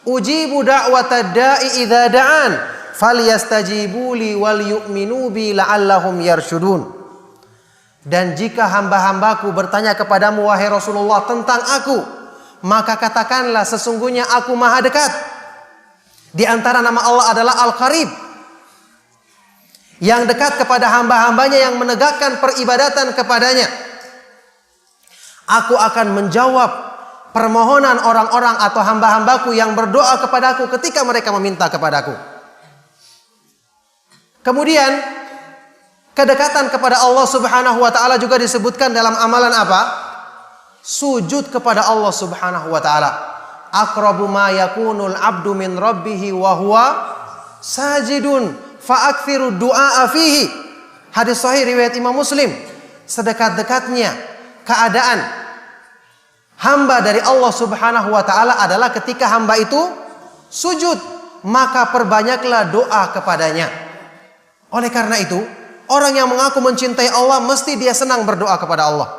ujibu da'watad da'i idza da'an falyastajibu li wal yu'minu bi la'allahum yarshudun. Dan jika hamba-hambaku bertanya kepadamu wahai Rasulullah tentang aku, maka katakanlah sesungguhnya aku maha dekat. Di antara nama Allah adalah Al-Qarib, yang dekat kepada hamba-hambanya yang menegakkan peribadatan kepadanya. Aku akan menjawab permohonan orang-orang atau hamba-hambaku yang berdoa kepadaku ketika mereka meminta kepadaku. Kemudian kedekatan kepada Allah Subhanahu wa ta'ala juga disebutkan dalam amalan apa? sujud kepada Allah Subhanahu wa taala. Aqrabu ma yakunul abdu min rabbih wa huwa sajidun fa aktsiru du'a fihi. Hadis sahih riwayat Imam Muslim. Sedekat-dekatnya keadaan hamba dari Allah Subhanahu wa taala adalah ketika hamba itu sujud, maka perbanyaklah doa kepadanya. Oleh karena itu, orang yang mengaku mencintai Allah mesti dia senang berdoa kepada Allah.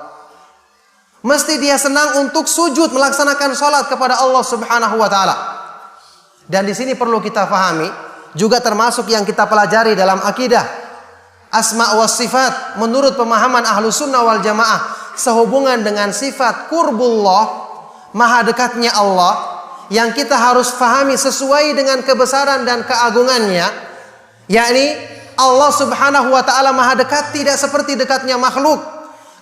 Mesti dia senang untuk sujud melaksanakan salat kepada Allah Subhanahu wa taala. Dan di sini perlu kita pahami, juga termasuk yang kita pelajari dalam akidah asma wa sifat menurut pemahaman Ahlus Sunnah wal Jamaah sehubungan dengan sifat qurbullah, maha dekatnya Allah, yang kita harus fahami sesuai dengan kebesaran dan keagungannya, yakni Allah Subhanahu wa taala maha dekat tidak seperti dekatnya makhluk.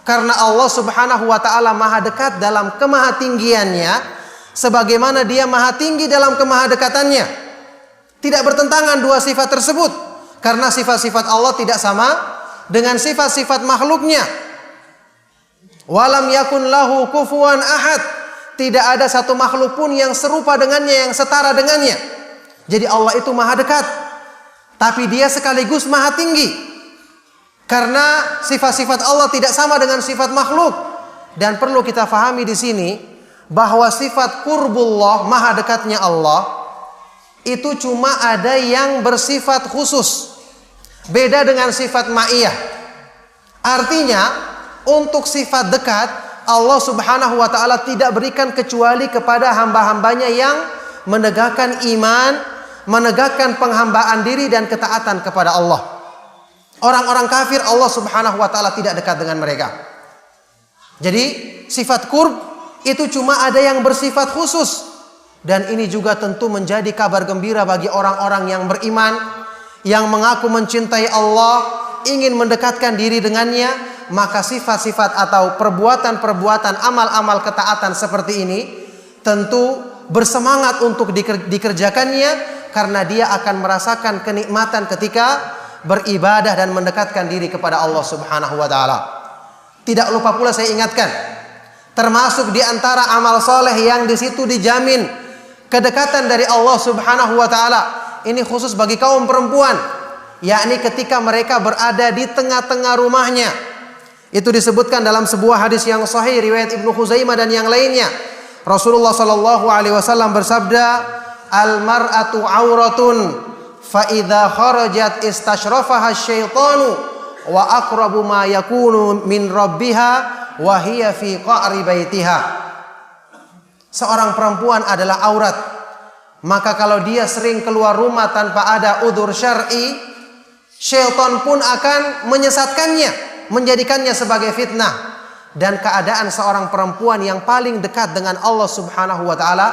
Karena Allah Subhanahu wa taala maha dekat dalam kemahatinggiannya sebagaimana dia maha tinggi dalam kemahadekatannya. Tidak bertentangan dua sifat tersebut, karena sifat-sifat Allah tidak sama dengan sifat-sifat makhluknya. Walam yakun lahu kufuwan ahad. Tidak ada satu makhluk pun yang serupa dengannya, yang setara dengannya. Jadi Allah itu maha dekat, tapi dia sekaligus maha tinggi. Karena sifat-sifat Allah tidak sama dengan sifat makhluk. Dan perlu kita fahami di sini bahwa sifat qurbullah, maha dekatnya Allah, itu cuma ada yang bersifat khusus. Beda dengan sifat ma'iyah. Artinya, untuk sifat dekat Allah Subhanahu wa taala tidak berikan kecuali kepada hamba-hambanya yang menegakkan iman, menegakkan penghambaan diri dan ketaatan kepada Allah. Orang-orang kafir Allah Subhanahu wa taala tidak dekat dengan mereka. Jadi sifat qurb itu cuma ada yang bersifat khusus. Dan ini juga tentu menjadi kabar gembira bagi orang-orang yang beriman, yang mengaku mencintai Allah, ingin mendekatkan diri dengannya. Maka sifat-sifat atau perbuatan-perbuatan amal-amal ketaatan seperti ini tentu bersemangat untuk dikerjakannya, karena dia akan merasakan kenikmatan ketika beribadah dan mendekatkan diri kepada Allah Subhanahu wa taala. Tidak lupa pula saya ingatkan, termasuk di antara amal soleh yang di situ dijamin kedekatan dari Allah Subhanahu wa taala. Ini khusus bagi kaum perempuan, yakni ketika mereka berada di tengah-tengah rumahnya. Itu disebutkan dalam sebuah hadis yang sahih riwayat Ibnu Khuzaimah dan yang lainnya. Rasulullah sallallahu alaihi wasallam bersabda, "Al-mar'atu 'auratun fa idza kharajat istashrafaha asyaitanu wa aqrabu ma yakunu min rabbiha wa hiya fi qa'ri baitiha." Seorang perempuan adalah aurat. Maka kalau dia sering keluar rumah tanpa ada udzur syar'i, syaitan pun akan menyesatkannya, menjadikannya sebagai fitnah. Dan keadaan seorang perempuan yang paling dekat dengan Allah Subhanahu wa taala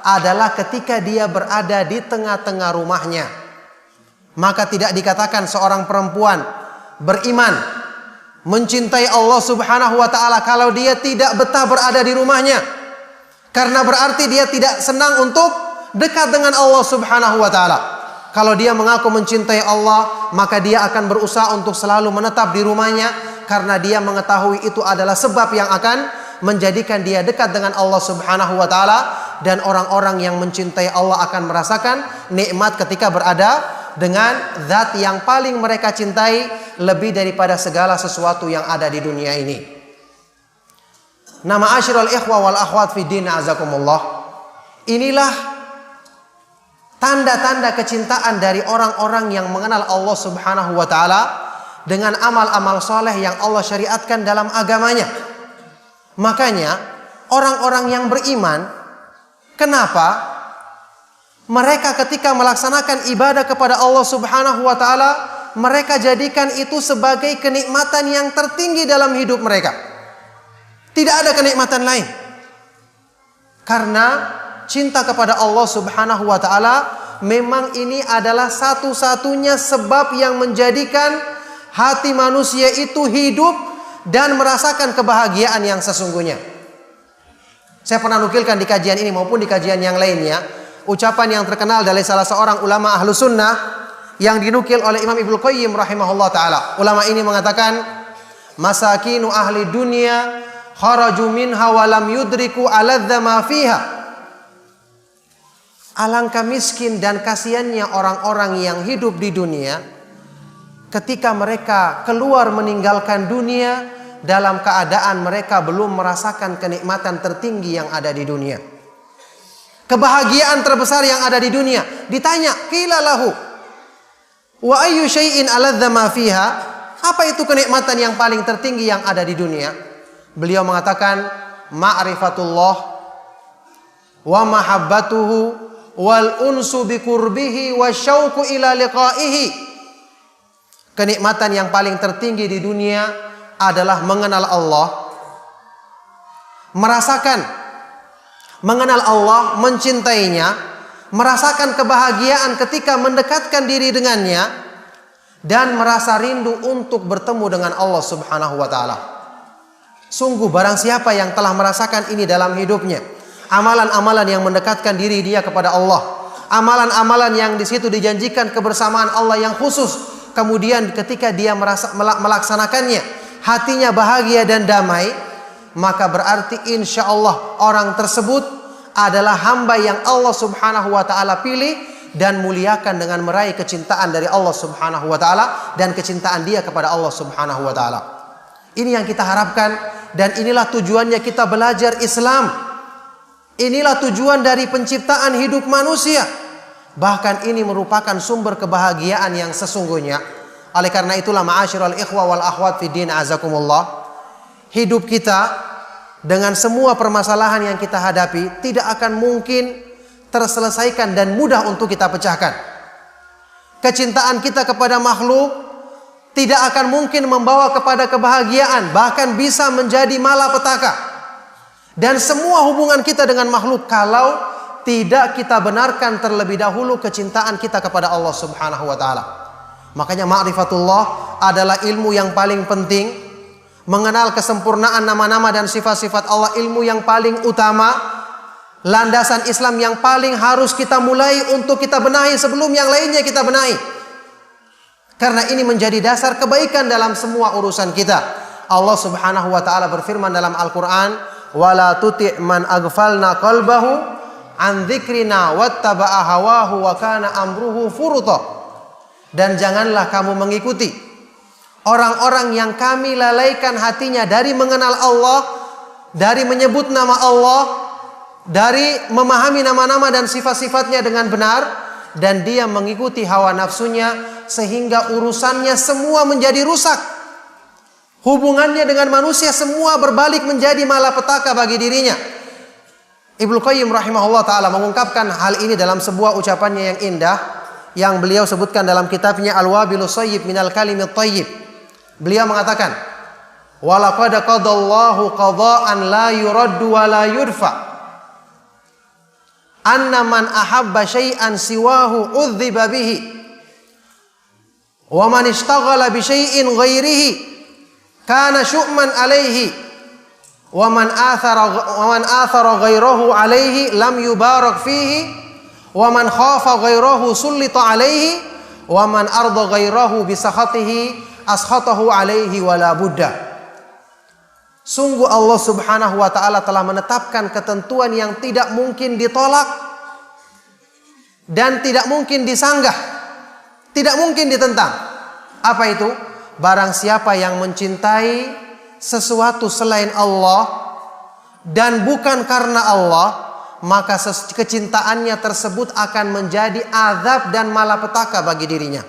adalah ketika dia berada di tengah-tengah rumahnya. Maka tidak dikatakan seorang perempuan beriman, mencintai Allah Subhanahu wa taala kalau dia tidak betah berada di rumahnya. Karena berarti dia tidak senang untuk dekat dengan Allah Subhanahu wa taala. Kalau dia mengaku mencintai Allah, maka dia akan berusaha untuk selalu menetap di rumahnya, karena dia mengetahui itu adalah sebab yang akan menjadikan dia dekat dengan Allah Subhanahu wa taala. Dan orang-orang yang mencintai Allah akan merasakan nikmat ketika berada dengan zat yang paling mereka cintai lebih daripada segala sesuatu yang ada di dunia ini. Nama asyrul ikhwa wal akhwat fi din azakumullah. Inilah tanda-tanda kecintaan dari orang-orang yang mengenal Allah Subhanahu wa taala dengan amal-amal soleh yang Allah syariatkan dalam agamanya. Makanya orang-orang yang beriman, kenapa mereka ketika melaksanakan ibadah kepada Allah Subhanahu wa taala, mereka jadikan itu sebagai kenikmatan yang tertinggi dalam hidup mereka. Tidak ada kenikmatan lain. Karena cinta kepada Allah Subhanahu wa taala memang ini adalah satu-satunya sebab yang menjadikan hati manusia itu hidup dan merasakan kebahagiaan yang sesungguhnya. Saya pernah nukilkan di kajian ini maupun di kajian yang lainnya ucapan yang terkenal dari salah seorang ulama ahlu sunnah yang dinukil oleh Imam Ibnu Qayyim rahimahullah ta'ala. Ulama ini mengatakan, masakinu ahli dunia kharaju minha wa lam yudriku aladza ma fiha. Alangkah miskin dan kasihannya orang-orang yang hidup di dunia ketika mereka keluar meninggalkan dunia dalam keadaan mereka belum merasakan kenikmatan tertinggi yang ada di dunia. Kebahagiaan terbesar yang ada di dunia. Ditanya, qila lahu wa ayyu syai'in aladza ma fiha? Apa itu kenikmatan yang paling tertinggi yang ada di dunia? Beliau mengatakan, ma'rifatullah wa mahabbatuhu wal unsu bi qurbihi wasyauqu ila liqa'ihi. Kenikmatan yang paling tertinggi di dunia adalah mengenal Allah, mengenal Allah, mencintainya, merasakan kebahagiaan ketika mendekatkan diri dengannya, dan merasa rindu untuk bertemu dengan Allah Subhanahu wa ta'ala. Sungguh barang siapa yang telah merasakan ini dalam hidupnya, amalan-amalan yang mendekatkan diri dia kepada Allah, amalan-amalan yang di situ dijanjikan kebersamaan Allah yang khusus, kemudian ketika dia melaksanakannya, hatinya bahagia dan damai, maka berarti insya Allah orang tersebut adalah hamba yang Allah Subhanahu wa ta'ala pilih dan muliakan dengan meraih kecintaan dari Allah Subhanahu wa ta'ala dan kecintaan dia kepada Allah Subhanahu wa ta'ala. Ini yang kita harapkan, dan inilah tujuannya kita belajar Islam. Inilah tujuan dari penciptaan hidup manusia. Bahkan ini merupakan sumber kebahagiaan yang sesungguhnya. Oleh karena itulah ma'asyiral ikhwa wal akhwat fi din azakumullah, hidup kita dengan semua permasalahan yang kita hadapi tidak akan mungkin terselesaikan dan mudah untuk kita pecahkan. Kecintaan kita kepada makhluk tidak akan mungkin membawa kepada kebahagiaan, bahkan bisa menjadi malapetaka. Dan semua hubungan kita dengan makhluk kalau tidak kita benarkan terlebih dahulu kecintaan kita kepada Allah Subhanahu wa ta'ala. Makanya ma'rifatullah adalah ilmu yang paling penting. Mengenal kesempurnaan nama-nama dan sifat-sifat Allah, ilmu yang paling utama, landasan Islam yang paling harus kita mulai untuk kita benahi sebelum yang lainnya kita benahi. Karena ini menjadi dasar kebaikan dalam semua urusan kita. Allah Subhanahu wa ta'ala berfirman dalam Al-Quran, wala tuti' man aghfalna qalbahu an dzikrina wattaba'a hawahu wa kana amruhu furuta. Dan janganlah kamu mengikuti orang-orang yang kami lalaikan hatinya dari mengenal Allah, dari menyebut nama Allah, dari memahami nama-nama dan sifat-sifatnya dengan benar, dan dia mengikuti hawa nafsunya sehingga urusannya semua menjadi rusak. Hubungannya dengan manusia semua berbalik menjadi malapetaka bagi dirinya. Ibnu Qayyim rahimahullah ta'ala mengungkapkan hal ini dalam sebuah ucapannya yang indah yang beliau sebutkan dalam kitabnya Al-Wabilus Shayyib minal Kalimit Thayyib. Beliau mengatakan, walaqad qadallahu qada'an la yuraddu wa la yudfa, anna man ahabba syai'an siwahu udhiba bihi, wa man ishtaghala bi syai'in ghairihi kana syu'man alaihi, wa man athara ghairahu alaihi lam yubarak fihi, wa man khafa ghairahu sullita alaihi, wa man arda ghairahu bi sakhatihi askhatahu alaihi wala buddha. Sungguh Allah Subhanahu wa ta'ala telah menetapkan ketentuan yang tidak mungkin ditolak dan tidak mungkin disanggah, tidak mungkin ditentang. Apa itu? Barang siapa yang mencintai sesuatu selain Allah dan bukan karena Allah, maka kecintaannya tersebut akan menjadi azab dan malapetaka bagi dirinya.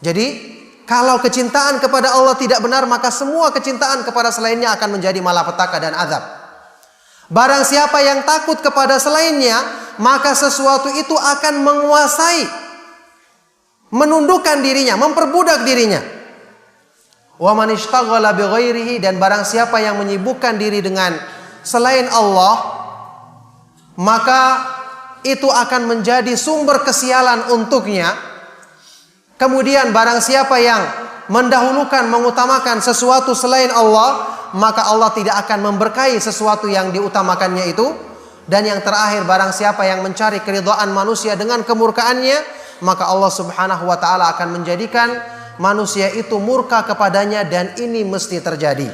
Jadi kalau kecintaan kepada Allah tidak benar, maka semua kecintaan kepada selainnya akan menjadi malapetaka dan azab. Barang siapa yang takut kepada selainnya, maka sesuatu itu akan menguasai, menundukkan dirinya, memperbudak dirinya. Wa man ishtaghala bi ghairihi, dan barang siapa yang menyibukkan diri dengan selain Allah, maka itu akan menjadi sumber kesialan untuknya. Kemudian barang siapa yang mendahulukan, mengutamakan sesuatu selain Allah, maka Allah tidak akan memberkahi sesuatu yang diutamakannya itu. Dan yang terakhir, barang siapa yang mencari keridhaan manusia dengan kemurkaannya, maka Allah Subhanahu wa ta'ala akan menjadikan manusia itu murka kepadanya, dan ini mesti terjadi.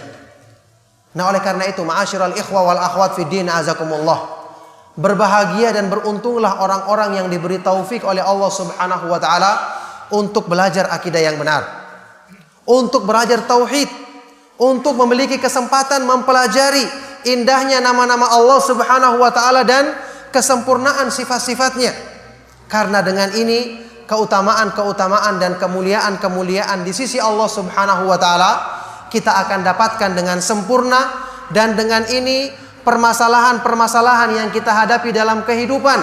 Nah, oleh karena itu, ma'asyiral ikhwa wal akhwat fid din azakumullah, berbahagia dan beruntunglah orang-orang yang diberi taufik oleh Allah Subhanahu wa taala untuk belajar akidah yang benar, untuk belajar tauhid, untuk memiliki kesempatan mempelajari indahnya nama-nama Allah Subhanahu wa taala dan kesempurnaan sifat-sifatnya. Karena dengan ini keutamaan-keutamaan dan kemuliaan-kemuliaan di sisi Allah Subhanahu wa taala kita akan dapatkan dengan sempurna, dan dengan ini permasalahan-permasalahan yang kita hadapi dalam kehidupan,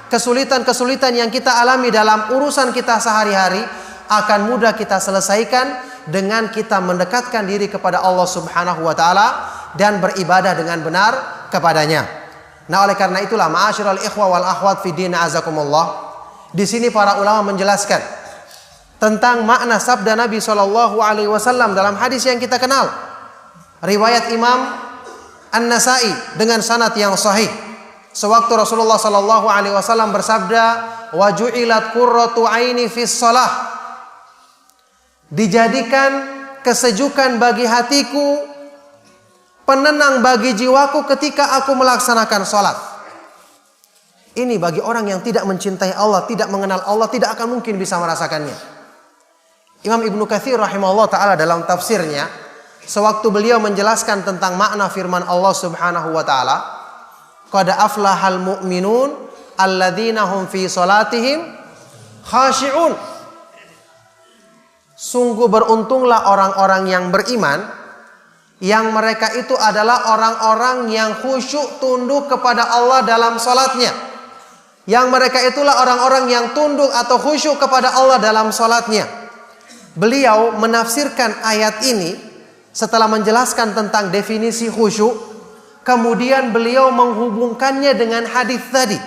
kesulitan-kesulitan yang kita alami dalam urusan kita sehari-hari akan mudah kita selesaikan dengan kita mendekatkan diri kepada Allah Subhanahu wa taala dan beribadah dengan benar kepadanya. Nah, oleh karena itulah ma'asyiral ikhwa wal akhwat fid din azakumullah, di sini para ulama menjelaskan tentang makna sabda Nabi SAW dalam hadis yang kita kenal, riwayat Imam An-Nasa'i dengan sanad yang sahih. Sewaktu Rasulullah SAW bersabda, "Wa ju'ilat qurratu aini fis shalah." Dijadikan kesejukan bagi hatiku, penenang bagi jiwaku ketika aku melaksanakan salat. Ini bagi orang yang tidak mencintai Allah, tidak mengenal Allah, tidak akan mungkin bisa merasakannya. Imam Ibnu Katsir rahimahullah ta'ala dalam tafsirnya, sewaktu beliau menjelaskan tentang makna firman Allah Subhanahu wa ta'ala, qad aflahal mu'minun alladzina hum fi salatihim khashi'un. Sungguh beruntunglah orang-orang yang beriman, yang mereka itu adalah orang-orang yang khusyuk tunduk kepada Allah dalam salatnya. Yang mereka itulah orang-orang yang tunduk atau khusyuk kepada Allah dalam salatnya. Beliau menafsirkan ayat ini setelah menjelaskan tentang definisi khusyuk, kemudian beliau menghubungkannya dengan hadis tadi.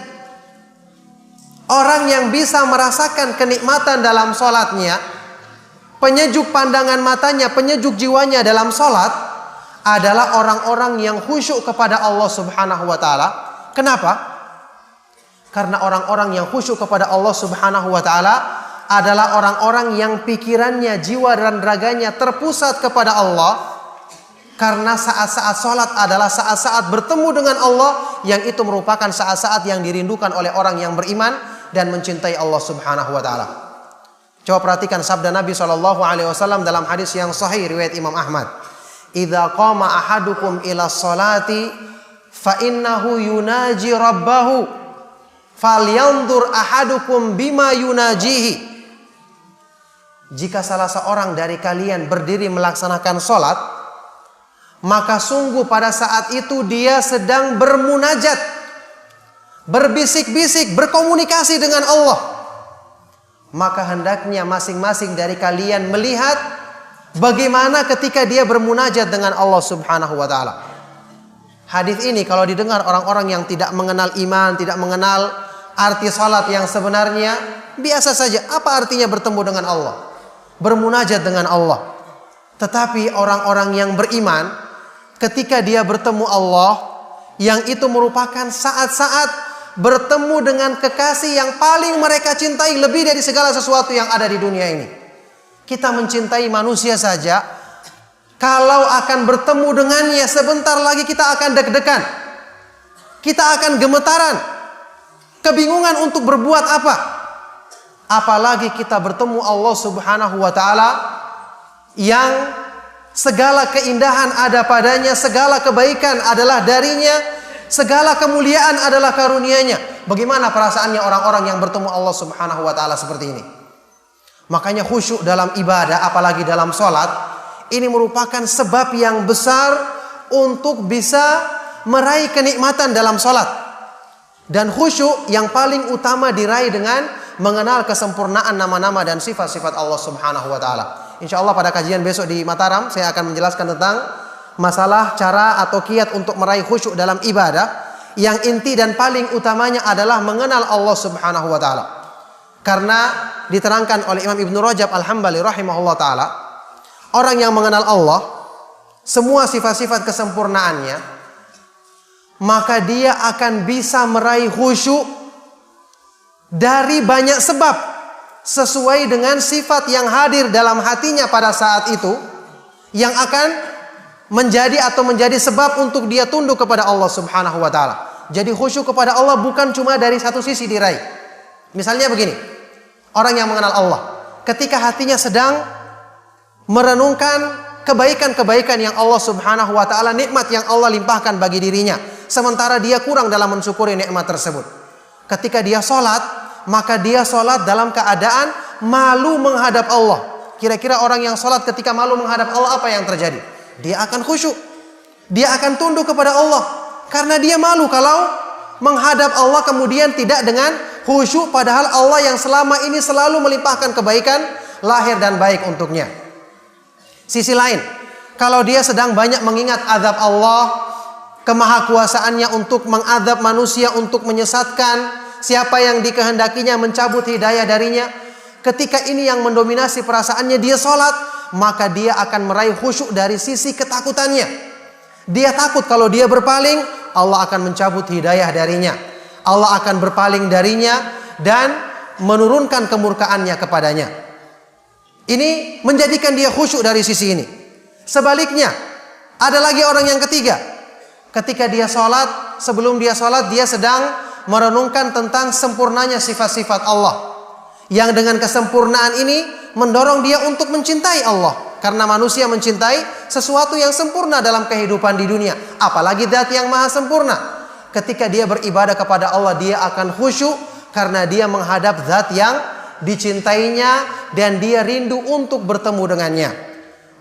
Orang yang bisa merasakan kenikmatan dalam sholatnya, penyejuk pandangan matanya, penyejuk jiwanya dalam sholat, adalah orang-orang yang khusyuk kepada Allah Subhanahu wa ta'ala. Kenapa? Karena orang-orang yang khusyuk kepada Allah Subhanahu wa ta'ala adalah orang-orang yang pikirannya, jiwa dan raganya terpusat kepada Allah. Karena saat-saat sholat adalah saat-saat bertemu dengan Allah, yang itu merupakan saat-saat yang dirindukan oleh orang yang beriman dan mencintai Allah Subhanahu wa ta'ala. Coba perhatikan sabda Nabi SAW dalam hadis yang sahih riwayat Imam Ahmad. "Idza qama ahadukum ila sholati fa innahu yunaji rabbahu falyanzur ahadukum bima yunajihi." Jika salah seorang dari kalian berdiri melaksanakan sholat, maka sungguh pada saat itu dia sedang bermunajat, berbisik-bisik, berkomunikasi dengan Allah. Maka hendaknya masing-masing dari kalian melihat bagaimana ketika dia bermunajat dengan Allah Subhanahu wa ta'ala. Hadis ini kalau didengar orang-orang yang tidak mengenal iman, tidak mengenal arti salat yang sebenarnya, biasa saja. Apa artinya bertemu dengan Allah? Bermunajat dengan Allah. Tetapi orang-orang yang beriman, ketika dia bertemu Allah, yang itu merupakan saat-saat bertemu dengan kekasih yang paling mereka cintai lebih dari segala sesuatu yang ada di dunia ini. Kita mencintai manusia saja, kalau akan bertemu dengannya sebentar lagi kita akan deg-degan, kita akan gemetaran, kebingungan untuk berbuat apa. Apalagi kita bertemu Allah Subhanahu wa ta'ala yang segala keindahan ada padanya, segala kebaikan adalah darinya, segala kemuliaan adalah karunia-Nya. Bagaimana perasaannya orang-orang yang bertemu Allah Subhanahu wa ta'ala seperti ini? Makanya khusyuk dalam ibadah, apalagi dalam sholat, ini merupakan sebab yang besar untuk bisa meraih kenikmatan dalam sholat. Dan khusyuk yang paling utama diraih dengan mengenal kesempurnaan nama-nama dan sifat-sifat Allah Subhanahu wa ta'ala. Insya Allah pada kajian besok di Mataram saya akan menjelaskan tentang masalah cara atau kiat untuk meraih khusyuk dalam ibadah. Yang inti dan paling utamanya adalah mengenal Allah Subhanahu wa ta'ala. Karena diterangkan oleh Imam Ibnu Rajab Al-Hambali rahimahullah ta'ala, orang yang mengenal Allah, semua sifat-sifat kesempurnaannya, maka dia akan bisa meraih khusyuk dari banyak sebab, sesuai dengan sifat yang hadir dalam hatinya pada saat itu, yang akan menjadi sebab untuk dia tunduk kepada Allah Subhanahu wa taala. Jadi khusyuk kepada Allah bukan cuma dari satu sisi diraih. Misalnya begini, orang yang mengenal Allah, ketika hatinya sedang merenungkan kebaikan-kebaikan yang Allah Subhanahu wa taala, nikmat yang Allah limpahkan bagi dirinya, sementara dia kurang dalam mensyukuri nikmat tersebut. Ketika dia sholat, maka dia sholat dalam keadaan malu menghadap Allah. Kira-kira orang yang sholat ketika malu menghadap Allah, apa yang terjadi? Dia akan khusyuk, dia akan tunduk kepada Allah, karena dia malu kalau menghadap Allah kemudian tidak dengan khusyuk, padahal Allah yang selama ini selalu melimpahkan kebaikan lahir dan baik untuknya. Sisi lain, kalau dia sedang banyak mengingat azab Allah, kemahakuasaannya untuk mengadab manusia, untuk menyesatkan siapa yang dikehendakinya, mencabut hidayah darinya, ketika ini yang mendominasi perasaannya, dia sholat, maka dia akan meraih khusyuk dari sisi ketakutannya. Dia takut kalau dia berpaling, Allah akan mencabut hidayah darinya, Allah akan berpaling darinya dan menurunkan kemurkaannya kepadanya. Ini menjadikan dia khusyuk dari sisi ini. Sebaliknya, ada lagi orang yang ketiga. Ketika dia sholat, sebelum dia sholat, dia sedang merenungkan tentang sempurnanya sifat-sifat Allah, yang dengan kesempurnaan ini mendorong dia untuk mencintai Allah. Karena manusia mencintai sesuatu yang sempurna dalam kehidupan di dunia, apalagi zat yang maha sempurna. Ketika dia beribadah kepada Allah, dia akan khusyuk karena dia menghadap zat yang dicintainya dan dia rindu untuk bertemu dengannya.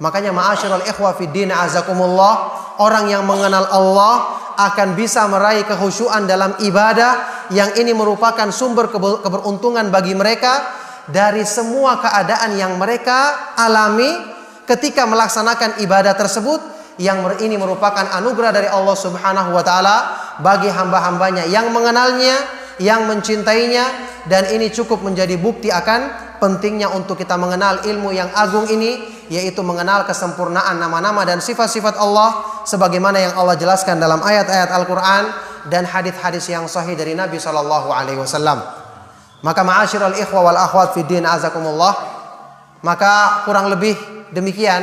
Makanya ma'asyiral ikhwa fiddin azakumullah, orang yang mengenal Allah akan bisa meraih kekhusyuan dalam ibadah, yang ini merupakan sumber keberuntungan bagi mereka dari semua keadaan yang mereka alami ketika melaksanakan ibadah tersebut, yang ini merupakan anugerah dari Allah Subhanahu wa taala bagi hamba-hambanya yang mengenalnya, yang mencintainya, dan ini cukup menjadi bukti akan pentingnya untuk kita mengenal ilmu yang agung ini, yaitu mengenal kesempurnaan nama-nama dan sifat-sifat Allah sebagaimana yang Allah jelaskan dalam ayat-ayat Al-Qur'an dan hadis-hadis yang sahih dari Nabi sallallahu alaihi wasallam. Maka ma'asyiral ikhwa wal akhwat fid din azakumullah, maka kurang lebih demikian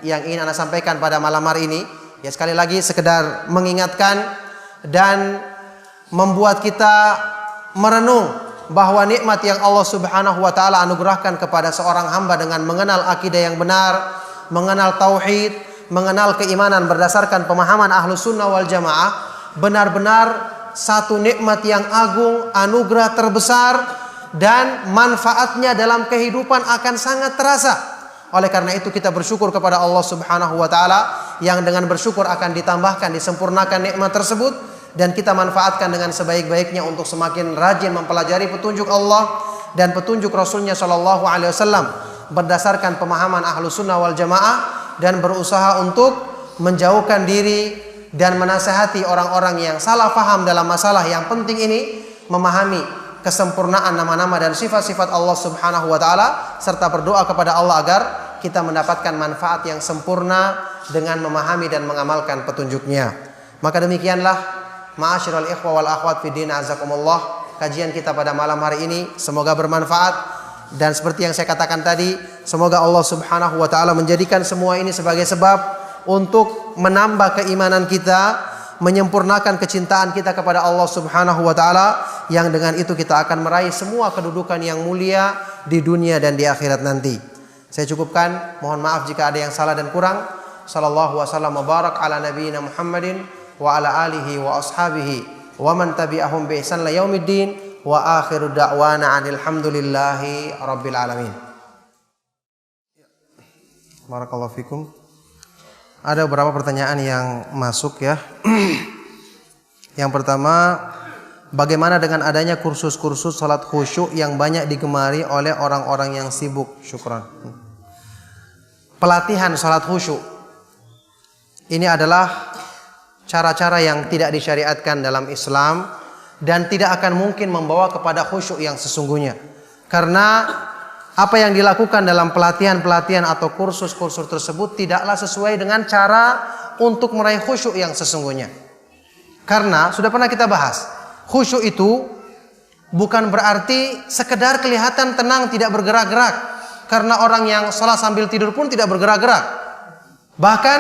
yang ingin Anda sampaikan pada malam hari ini. Ya, sekali lagi sekedar mengingatkan dan membuat kita merenung bahwa nikmat yang Allah Subhanahu wa taala anugerahkan kepada seorang hamba dengan mengenal akidah yang benar, mengenal tauhid, mengenal keimanan berdasarkan pemahaman Ahlus Sunnah wal Jamaah, benar-benar satu nikmat yang agung, anugerah terbesar, dan manfaatnya dalam kehidupan akan sangat terasa. Oleh karena itu kita bersyukur kepada Allah Subhanahu wa taala, yang dengan bersyukur akan ditambahkan, disempurnakan nikmat tersebut, dan kita manfaatkan dengan sebaik-baiknya untuk semakin rajin mempelajari petunjuk Allah dan petunjuk Rasulnya Shallallahu Alaihi Wasallam berdasarkan pemahaman Ahlus Sunnah wal Jamaah, dan berusaha untuk menjauhkan diri dan menasihati orang-orang yang salah faham dalam masalah yang penting ini, memahami kesempurnaan nama-nama dan sifat-sifat Allah Subhanahu wa taala, serta berdoa kepada Allah agar kita mendapatkan manfaat yang sempurna dengan memahami dan mengamalkan petunjuknya. Maka demikianlah ma'asyiral ikhwa wal akhwat fid din azakumullah, kajian kita pada malam hari ini semoga bermanfaat, dan seperti yang saya katakan tadi, semoga Allah Subhanahu wa taala menjadikan semua ini sebagai sebab untuk menambah keimanan kita, menyempurnakan kecintaan kita kepada Allah Subhanahu wa taala, yang dengan itu kita akan meraih semua kedudukan yang mulia di dunia dan di akhirat nanti. Saya cukupkan, mohon maaf jika ada yang salah dan kurang. Sallallahu wasallam wa barak ala nabiyyina Muhammadin wa ala alihi wa ashabihi wa man tabi'ahum bi ihsan ila yaumiddin, wa akhiru da'wana anil hamdulillahi rabbil alamin. Barakallahu fikum. Ada beberapa pertanyaan yang masuk ya. Yang pertama, bagaimana dengan adanya kursus-kursus salat khusyuk yang banyak digemari oleh orang-orang yang sibuk? Syukran. Pelatihan salat khusyuk ini adalah cara-cara yang tidak disyariatkan dalam Islam dan tidak akan mungkin membawa kepada khusyuk yang sesungguhnya. Karena apa yang dilakukan dalam pelatihan-pelatihan atau kursus-kursus tersebut tidaklah sesuai dengan cara untuk meraih khusyuk yang sesungguhnya. Karena sudah pernah kita bahas, khusyuk itu bukan berarti sekedar kelihatan tenang tidak bergerak-gerak. Karena orang yang sholat sambil tidur pun tidak bergerak-gerak. Bahkan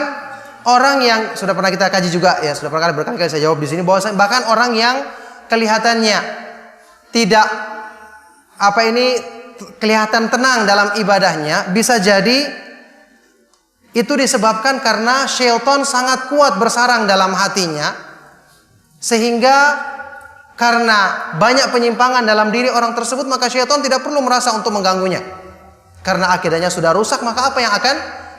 orang yang sudah pernah kita kaji juga ya, sudah berkali-kali saya jawab di sini bahwa bahkan orang yang kelihatannya tidak kelihatan tenang dalam ibadahnya, bisa jadi itu disebabkan karena syaitan sangat kuat bersarang dalam hatinya, sehingga karena banyak penyimpangan dalam diri orang tersebut, maka syaitan tidak perlu merasa untuk mengganggunya. Karena akidahnya sudah rusak, maka apa yang akan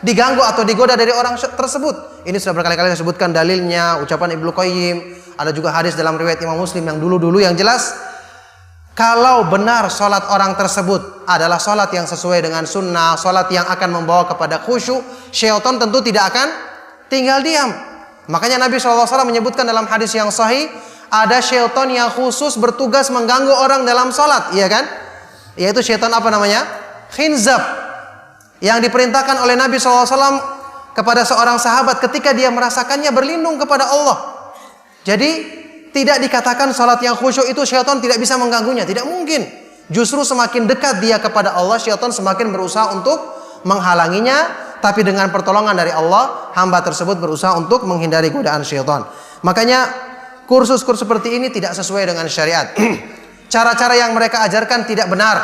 diganggu atau digoda dari orang tersebut? Ini sudah berkali-kali saya sebutkan dalilnya, ucapan Ibnu Qayyim, ada juga hadis dalam riwayat Imam Muslim yang dulu-dulu yang jelas, kalau benar sholat orang tersebut adalah sholat yang sesuai dengan sunnah, sholat yang akan membawa kepada khusyuk, syaitan tentu tidak akan tinggal diam. Makanya Nabi SAW menyebutkan dalam hadis yang sahih, ada syaitan yang khusus bertugas mengganggu orang dalam sholat, iya kan? Yaitu syaitan apa namanya? Khinzab, yang diperintahkan oleh Nabi SAW kepada seorang sahabat ketika dia merasakannya berlindung kepada Allah. Jadi tidak dikatakan sholat yang khusyuk itu syaitan tidak bisa mengganggunya, tidak mungkin. Justru semakin dekat dia kepada Allah, syaitan semakin berusaha untuk menghalanginya. Tapi dengan pertolongan dari Allah, hamba tersebut berusaha untuk menghindari godaan syaitan. Makanya kursus-kursus seperti ini tidak sesuai dengan syariat. Cara-cara yang mereka ajarkan tidak benar.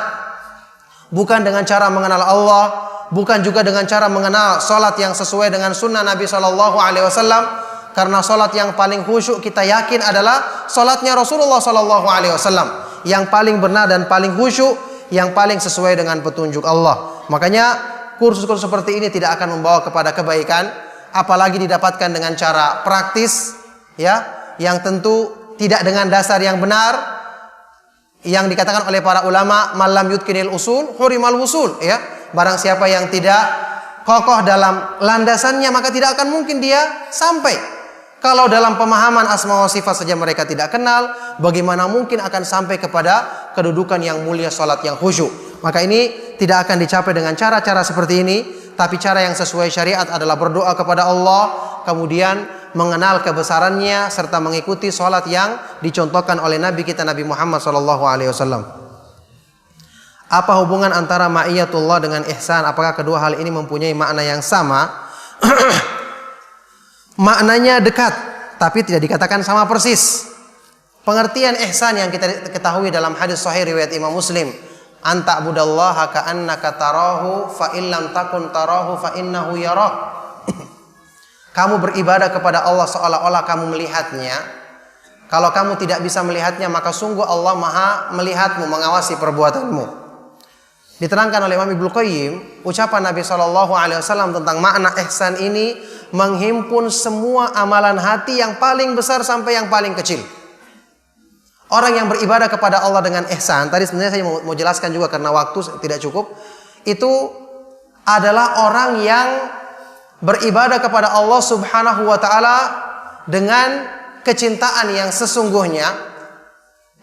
Bukan dengan cara mengenal Allah, bukan juga dengan cara mengenal sholat yang sesuai dengan sunnah Nabi SAW. Karena sholat yang paling khusyuk kita yakin adalah sholatnya Rasulullah SAW, yang paling benar dan paling khusyuk, yang paling sesuai dengan petunjuk Allah. Makanya kursus-kursus seperti ini tidak akan membawa kepada kebaikan, apalagi didapatkan dengan cara praktis, ya, yang tentu tidak dengan dasar yang benar, yang dikatakan oleh para ulama, malam yutkinil usul hurimal wusul, ya. Barang siapa yang tidak kokoh dalam landasannya, maka tidak akan mungkin dia sampai. Kalau dalam pemahaman asma wa sifat saja mereka tidak kenal, bagaimana mungkin akan sampai kepada kedudukan yang mulia, salat yang khusyuk? Maka ini tidak akan dicapai dengan cara-cara seperti ini, tapi cara yang sesuai syariat adalah berdoa kepada Allah, kemudian mengenal kebesarannya serta mengikuti salat yang dicontohkan oleh Nabi kita Nabi Muhammad SAW. Apa hubungan antara ma'iyatullah dengan ihsan? Apakah kedua hal ini mempunyai makna yang sama? Maknanya dekat, tapi tidak dikatakan sama persis. Pengertian ihsan yang kita ketahui dalam hadis sahih riwayat Imam Muslim, anta budallaha ka'annaka tarahu fa illam takun tarahu fa innahu yarak. Kamu beribadah kepada Allah seolah-olah kamu melihatnya. Kalau kamu tidak bisa melihatnya, maka sungguh Allah Maha melihatmu, mengawasi perbuatanmu. Diterangkan oleh Imam Ibnu Qayyim, ucapan Nabi SAW tentang makna ihsan ini menghimpun semua amalan hati yang paling besar sampai yang paling kecil. Orang yang beribadah kepada Allah dengan ihsan, tadi sebenarnya saya mau jelaskan juga karena waktu tidak cukup, itu adalah orang yang beribadah kepada Allah Subhanahu wa taala dengan kecintaan yang sesungguhnya.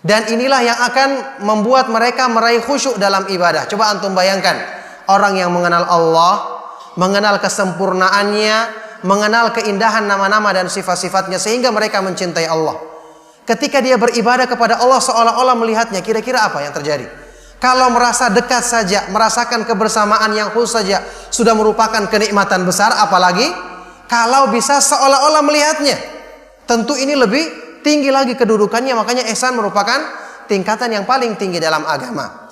Dan inilah yang akan membuat mereka meraih khusyuk dalam ibadah. Coba antum bayangkan, orang yang mengenal Allah, mengenal kesempurnaannya, mengenal keindahan nama-nama dan sifat-sifatnya, sehingga mereka mencintai Allah. Ketika dia beribadah kepada Allah seolah-olah melihatnya, kira-kira apa yang terjadi? Kalau merasa dekat saja, merasakan kebersamaan yang khusus saja, sudah merupakan kenikmatan besar, apalagi kalau bisa seolah-olah melihatnya. Tentu ini lebih tinggi lagi kedudukannya. Makanya ihsan merupakan tingkatan yang paling tinggi dalam agama.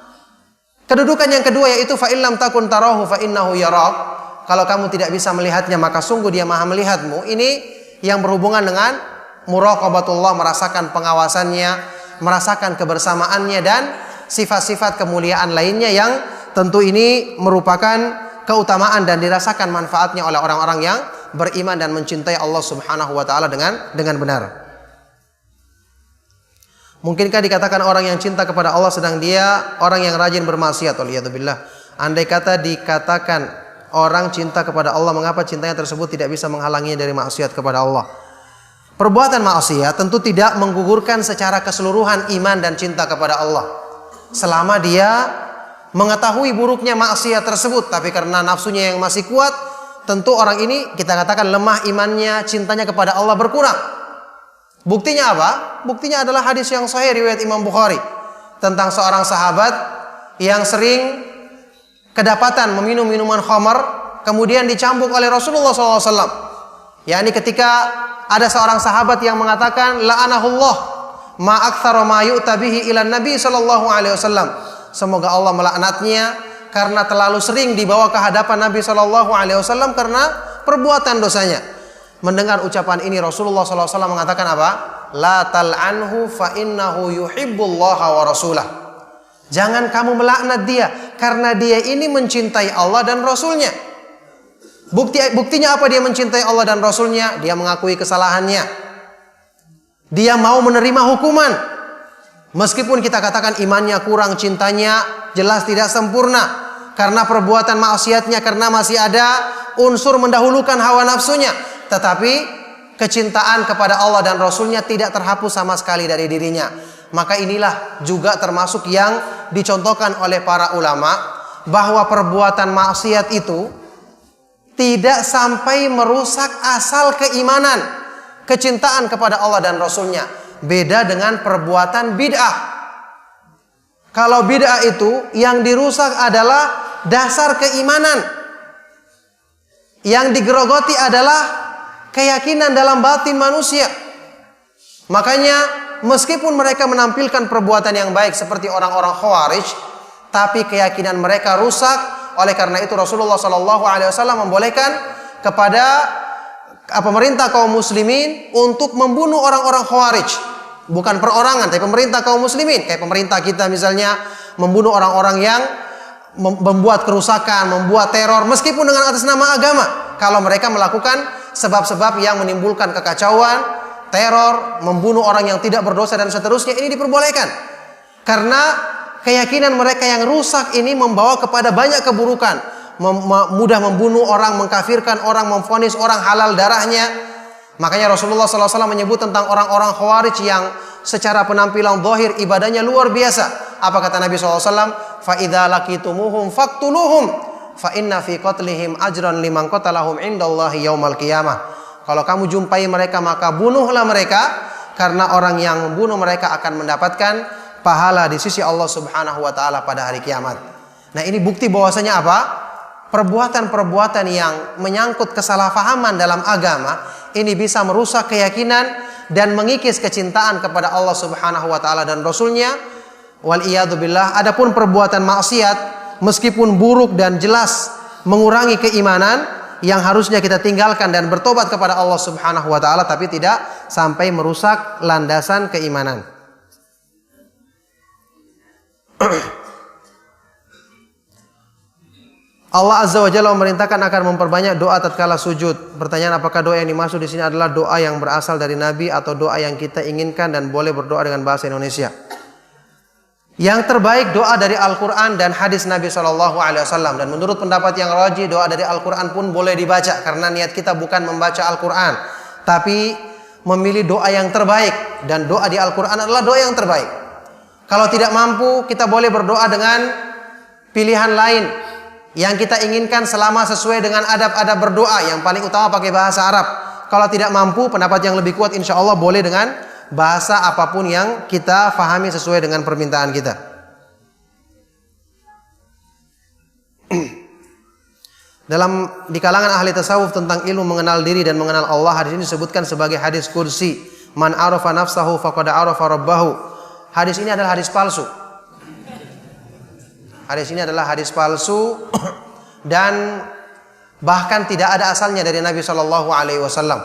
Kedudukan yang kedua yaitu fa illam takun tarahu fa innahu yarak. Kalau kamu tidak bisa melihatnya, maka sungguh dia Maha melihatmu. Ini yang berhubungan dengan muraqabatullah, merasakan pengawasannya, merasakan kebersamaannya dan sifat-sifat kemuliaan lainnya yang tentu ini merupakan keutamaan dan dirasakan manfaatnya oleh orang-orang yang beriman dan mencintai Allah Subhanahu wa taala dengan benar. Mungkinkah dikatakan orang yang cinta kepada Allah sedang dia orang yang rajin bermaksiat? Waliyadzubillah. Andai kata dikatakan orang cinta kepada Allah, mengapa cintanya tersebut tidak bisa menghalanginya dari maksiat kepada Allah? Perbuatan maksiat tentu tidak menggugurkan secara keseluruhan iman dan cinta kepada Allah. Selama dia mengetahui buruknya maksiat tersebut, tapi karena nafsunya yang masih kuat, tentu orang ini kita katakan lemah imannya, cintanya kepada Allah berkurang. Buktinya apa? Buktinya adalah hadis yang sahih riwayat Imam Bukhari tentang seorang sahabat yang sering kedapatan meminum minuman khamar, kemudian dicambuk oleh Rasulullah SAW. yakni ketika ada seorang sahabat yang mengatakan la'anahullah ma aktsara ma yu'ta bihi ila Nabi sallallahu alaihi wasallam. Semoga Allah melaknatnya karena terlalu sering dibawa ke hadapan Nabi sallallahu alaihi wasallam karena perbuatan dosanya. Mendengar ucapan ini Rasulullah sallallahu alaihi wasallam mengatakan apa? La tal'anhu fa innahu yuhibbullaha wa rasulah. Jangan kamu melaknat dia karena dia ini mencintai Allah dan Rasulnya. Buktinya apa dia mencintai Allah dan Rasulnya? Dia mengakui kesalahannya. Dia mau menerima hukuman. Meskipun kita katakan imannya kurang, cintanya jelas tidak sempurna karena perbuatan maksiatnya, karena masih ada unsur mendahulukan hawa nafsunya. Tetapi kecintaan kepada Allah dan Rasulnya tidak terhapus sama sekali dari dirinya. Maka inilah juga termasuk yang dicontohkan oleh para ulama, bahwa perbuatan maksiat itu tidak sampai merusak asal keimanan, kecintaan kepada Allah dan Rasulnya. Beda dengan perbuatan bid'ah. Kalau bid'ah itu yang dirusak adalah dasar keimanan. Yang digerogoti adalah keyakinan dalam batin manusia. Makanya meskipun mereka menampilkan perbuatan yang baik seperti orang-orang Khawarij, tapi keyakinan mereka rusak. Oleh karena itu Rasulullah SAW membolehkan kepada pemerintah kaum muslimin untuk membunuh orang-orang Khawarij. Bukan perorangan, tapi pemerintah kaum muslimin. Kayak pemerintah kita misalnya membunuh orang-orang yang membuat kerusakan, membuat teror, meskipun dengan atas nama agama. Kalau mereka melakukan sebab-sebab yang menimbulkan kekacauan, teror, membunuh orang yang tidak berdosa dan seterusnya, ini diperbolehkan. Karena keyakinan mereka yang rusak ini membawa kepada banyak keburukan. Mudah membunuh orang, mengkafirkan orang, memvonis orang halal darahnya. Makanya Rasulullah SAW menyebut tentang orang-orang Khawarij yang secara penampilan zahir ibadahnya luar biasa. Apa kata Nabi SAW? Fa idza laqitumuhum faqtuluhum fa inna fi qatlihim ajran liman qatalahum indallahi yaumal qiyamah. Kalau kamu jumpai mereka maka bunuhlah mereka, karena orang yang membunuh mereka akan mendapatkan pahala di sisi Allah Subhanahu wa taala pada hari kiamat. Nah, ini bukti bahwasanya apa? Perbuatan-perbuatan yang menyangkut kesalahpahaman dalam agama ini bisa merusak keyakinan dan mengikis kecintaan kepada Allah Subhanahu wa taala dan Rasulnya. Wal iyadu billah. Adapun perbuatan maksiat meskipun buruk dan jelas mengurangi keimanan, yang harusnya kita tinggalkan dan bertobat kepada Allah Subhanahu wa taala, tapi tidak sampai merusak landasan keimanan. Allah Azza wa Jalla memerintahkan akan memperbanyak doa tatkala sujud. Pertanyaan, apakah doa yang dimaksud di sini adalah doa yang berasal dari Nabi atau doa yang kita inginkan dan boleh berdoa dengan bahasa Indonesia? Yang terbaik doa dari Al-Quran dan hadis Nabi SAW. Dan menurut pendapat yang rajih, doa dari Al-Quran pun boleh dibaca, karena niat kita bukan membaca Al-Quran, tapi memilih doa yang terbaik. Dan doa di Al-Quran adalah doa yang terbaik. Kalau tidak mampu, kita boleh berdoa dengan pilihan lain yang kita inginkan selama sesuai dengan adab-adab berdoa. Yang paling utama pakai bahasa Arab. Kalau tidak mampu, pendapat yang lebih kuat insya Allah boleh dengan bahasa apapun yang kita fahami sesuai dengan permintaan kita. Di kalangan ahli tasawuf tentang ilmu mengenal diri dan mengenal Allah, hadis ini disebutkan sebagai hadis kursi. Man arafa nafsahu faqad arafa rabbahu. Hadis ini adalah hadis palsu. Hadis ini adalah hadis palsu dan bahkan tidak ada asalnya dari Nabi Shallallahu Alaihi Wasallam.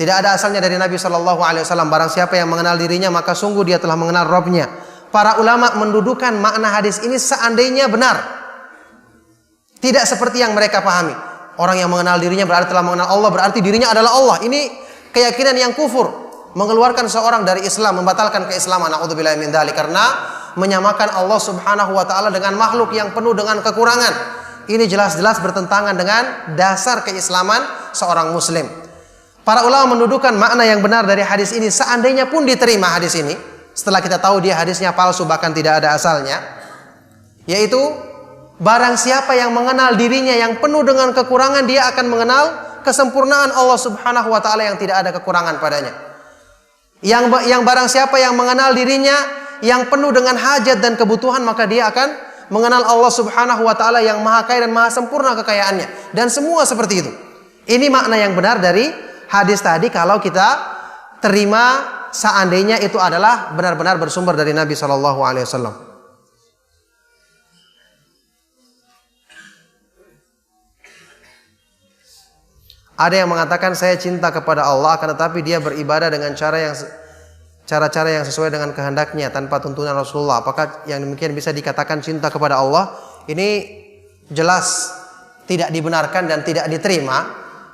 Tidak ada asalnya dari Nabi Shallallahu Alaihi Wasallam. Barang siapa yang mengenal dirinya maka sungguh dia telah mengenal Rabbnya. Para ulama mendudukan makna hadis ini seandainya benar, tidak seperti yang mereka pahami. Orang yang mengenal dirinya berarti telah mengenal Allah, berarti dirinya adalah Allah. Ini keyakinan yang kufur, mengeluarkan seorang dari Islam, membatalkan keislaman. Na'udzubillahi min dzalik, karena menyamakan Allah Subhanahu wa taala dengan makhluk yang penuh dengan kekurangan. Ini jelas-jelas bertentangan dengan dasar keislaman seorang muslim. Para ulama mendudukan makna yang benar dari hadis ini, seandainya pun diterima hadis ini, setelah kita tahu dia hadisnya palsu bahkan tidak ada asalnya, yaitu barang siapa yang mengenal dirinya yang penuh dengan kekurangan, dia akan mengenal kesempurnaan Allah Subhanahu wa taala yang tidak ada kekurangan padanya. Yang barang siapa yang mengenal dirinya yang penuh dengan hajat dan kebutuhan, maka dia akan mengenal Allah Subhanahu wa taala yang maha kaya dan maha sempurna kekayaannya. Dan semua seperti itu. Ini makna yang benar dari hadis tadi kalau kita terima seandainya itu adalah benar-benar bersumber dari Nabi Shallallahu Alaihi Wasallam. Ada yang mengatakan saya cinta kepada Allah, akan tetapi dia beribadah dengan cara-cara yang sesuai dengan kehendaknya tanpa tuntunan Rasulullah. Apakah yang demikian bisa dikatakan cinta kepada Allah? Ini jelas tidak dibenarkan dan tidak diterima,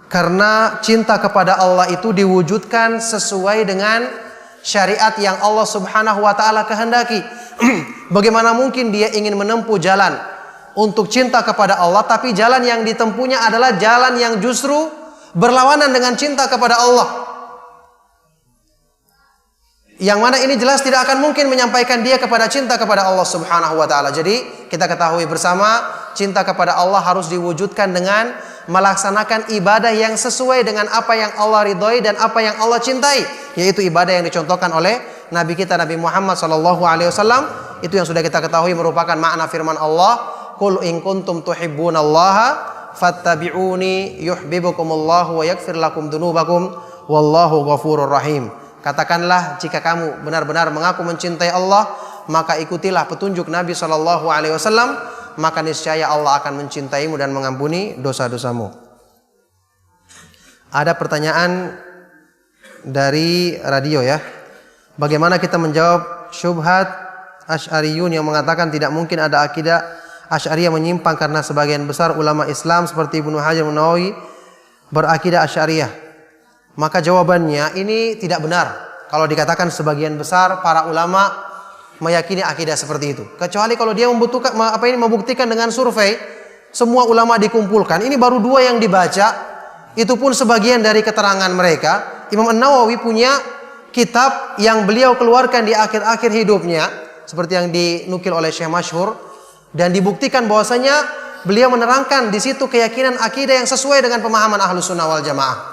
karena cinta kepada Allah itu diwujudkan sesuai dengan syariat yang Allah Subhanahu wa taala kehendaki. Bagaimana mungkin dia ingin menempuh jalan untuk cinta kepada Allah, tapi jalan yang ditempuhnya adalah jalan yang justru berlawanan dengan cinta kepada Allah. Yang mana ini jelas tidak akan mungkin menyampaikan dia kepada cinta kepada Allah Subhanahu wa taala. Jadi kita ketahui bersama, cinta kepada Allah harus diwujudkan dengan melaksanakan ibadah yang sesuai dengan apa yang Allah ridhoi dan apa yang Allah cintai, yaitu ibadah yang dicontohkan oleh Nabi kita Nabi Muhammad sallallahu alaihi wasallam. Itu yang sudah kita ketahui merupakan makna firman Allah, "Qul in kuntum tuhibbunallaha fattabi'uni yuhibbukumullahu wa yaghfir lakum dzunubakum wallahu ghafurur rahim." Katakanlah, jika kamu benar-benar mengaku mencintai Allah, maka ikutilah petunjuk Nabi Shallallahu Alaihi Wasallam, maka niscaya Allah akan mencintaimu dan mengampuni dosa-dosamu. Ada pertanyaan dari radio ya. Bagaimana kita menjawab syubhat Asy'ariyun yang mengatakan tidak mungkin ada akidah Asy'ariyah menyimpang karena sebagian besar ulama Islam seperti Ibnu Hajar An-Nawawi berakidah Asy'ariyah? Maka jawabannya ini tidak benar kalau dikatakan sebagian besar para ulama meyakini akidah seperti itu. Kecuali kalau dia membuktikan dengan survei, semua ulama dikumpulkan. Ini baru 2 yang dibaca, itu pun sebagian dari keterangan mereka. Imam An-Nawawi punya kitab yang beliau keluarkan di akhir-akhir hidupnya, seperti yang dinukil oleh Syekh Masyhur, dan dibuktikan bahwasanya beliau menerangkan di situ keyakinan akidah yang sesuai dengan pemahaman Ahlus Sunnah wal Jamaah.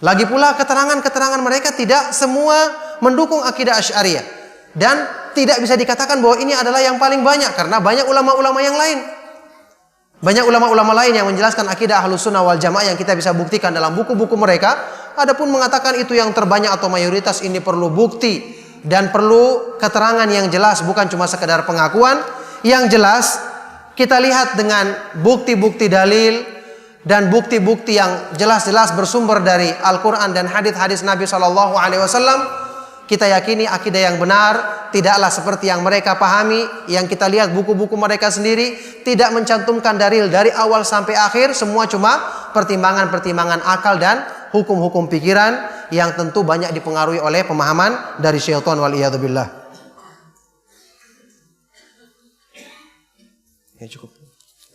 Lagi pula keterangan-keterangan mereka tidak semua mendukung akidah Asy'ariyah, dan tidak bisa dikatakan bahwa ini adalah yang paling banyak, karena banyak ulama-ulama yang lain. Banyak ulama-ulama lain yang menjelaskan akidah Ahlus Sunnah wal Jamaah yang kita bisa buktikan dalam buku-buku mereka. Adapun mengatakan itu yang terbanyak atau mayoritas, ini perlu bukti dan perlu keterangan yang jelas, bukan cuma sekedar pengakuan. Yang jelas kita lihat dengan bukti-bukti dalil dan bukti-bukti yang jelas-jelas bersumber dari Al-Quran dan hadis-hadis Nabi Shallallahu Alaihi Wasallam. Kita yakini akidah yang benar tidaklah seperti yang mereka pahami, yang kita lihat buku-buku mereka sendiri tidak mencantumkan dalil dari awal sampai akhir, semua cuma pertimbangan-pertimbangan akal dan hukum-hukum pikiran yang tentu banyak dipengaruhi oleh pemahaman dari syaitan waliyadzubillah. Ya cukup.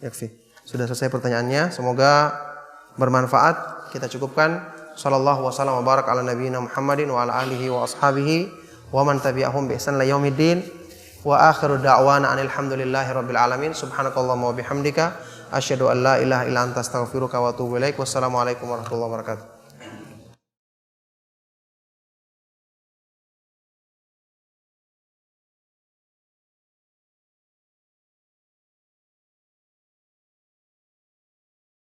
Yakfi. Sudah selesai pertanyaannya, semoga bermanfaat. Kita cukupkan. Sallallahu wasallam wa barak ala nabiyina Muhammadin wa ala alihi wa ashabihi wa man tabi'ahum bi ihsan ila yaumiddin. Wa akhiru da'wana anil hamdulillahi rabbil alamin. Subhanakallahumma wa bihamdika asyhadu an la ilaha illa anta astaghfiruka wa atubu ilaik. Wassalamualaikum warahmatullahi wabarakatuh.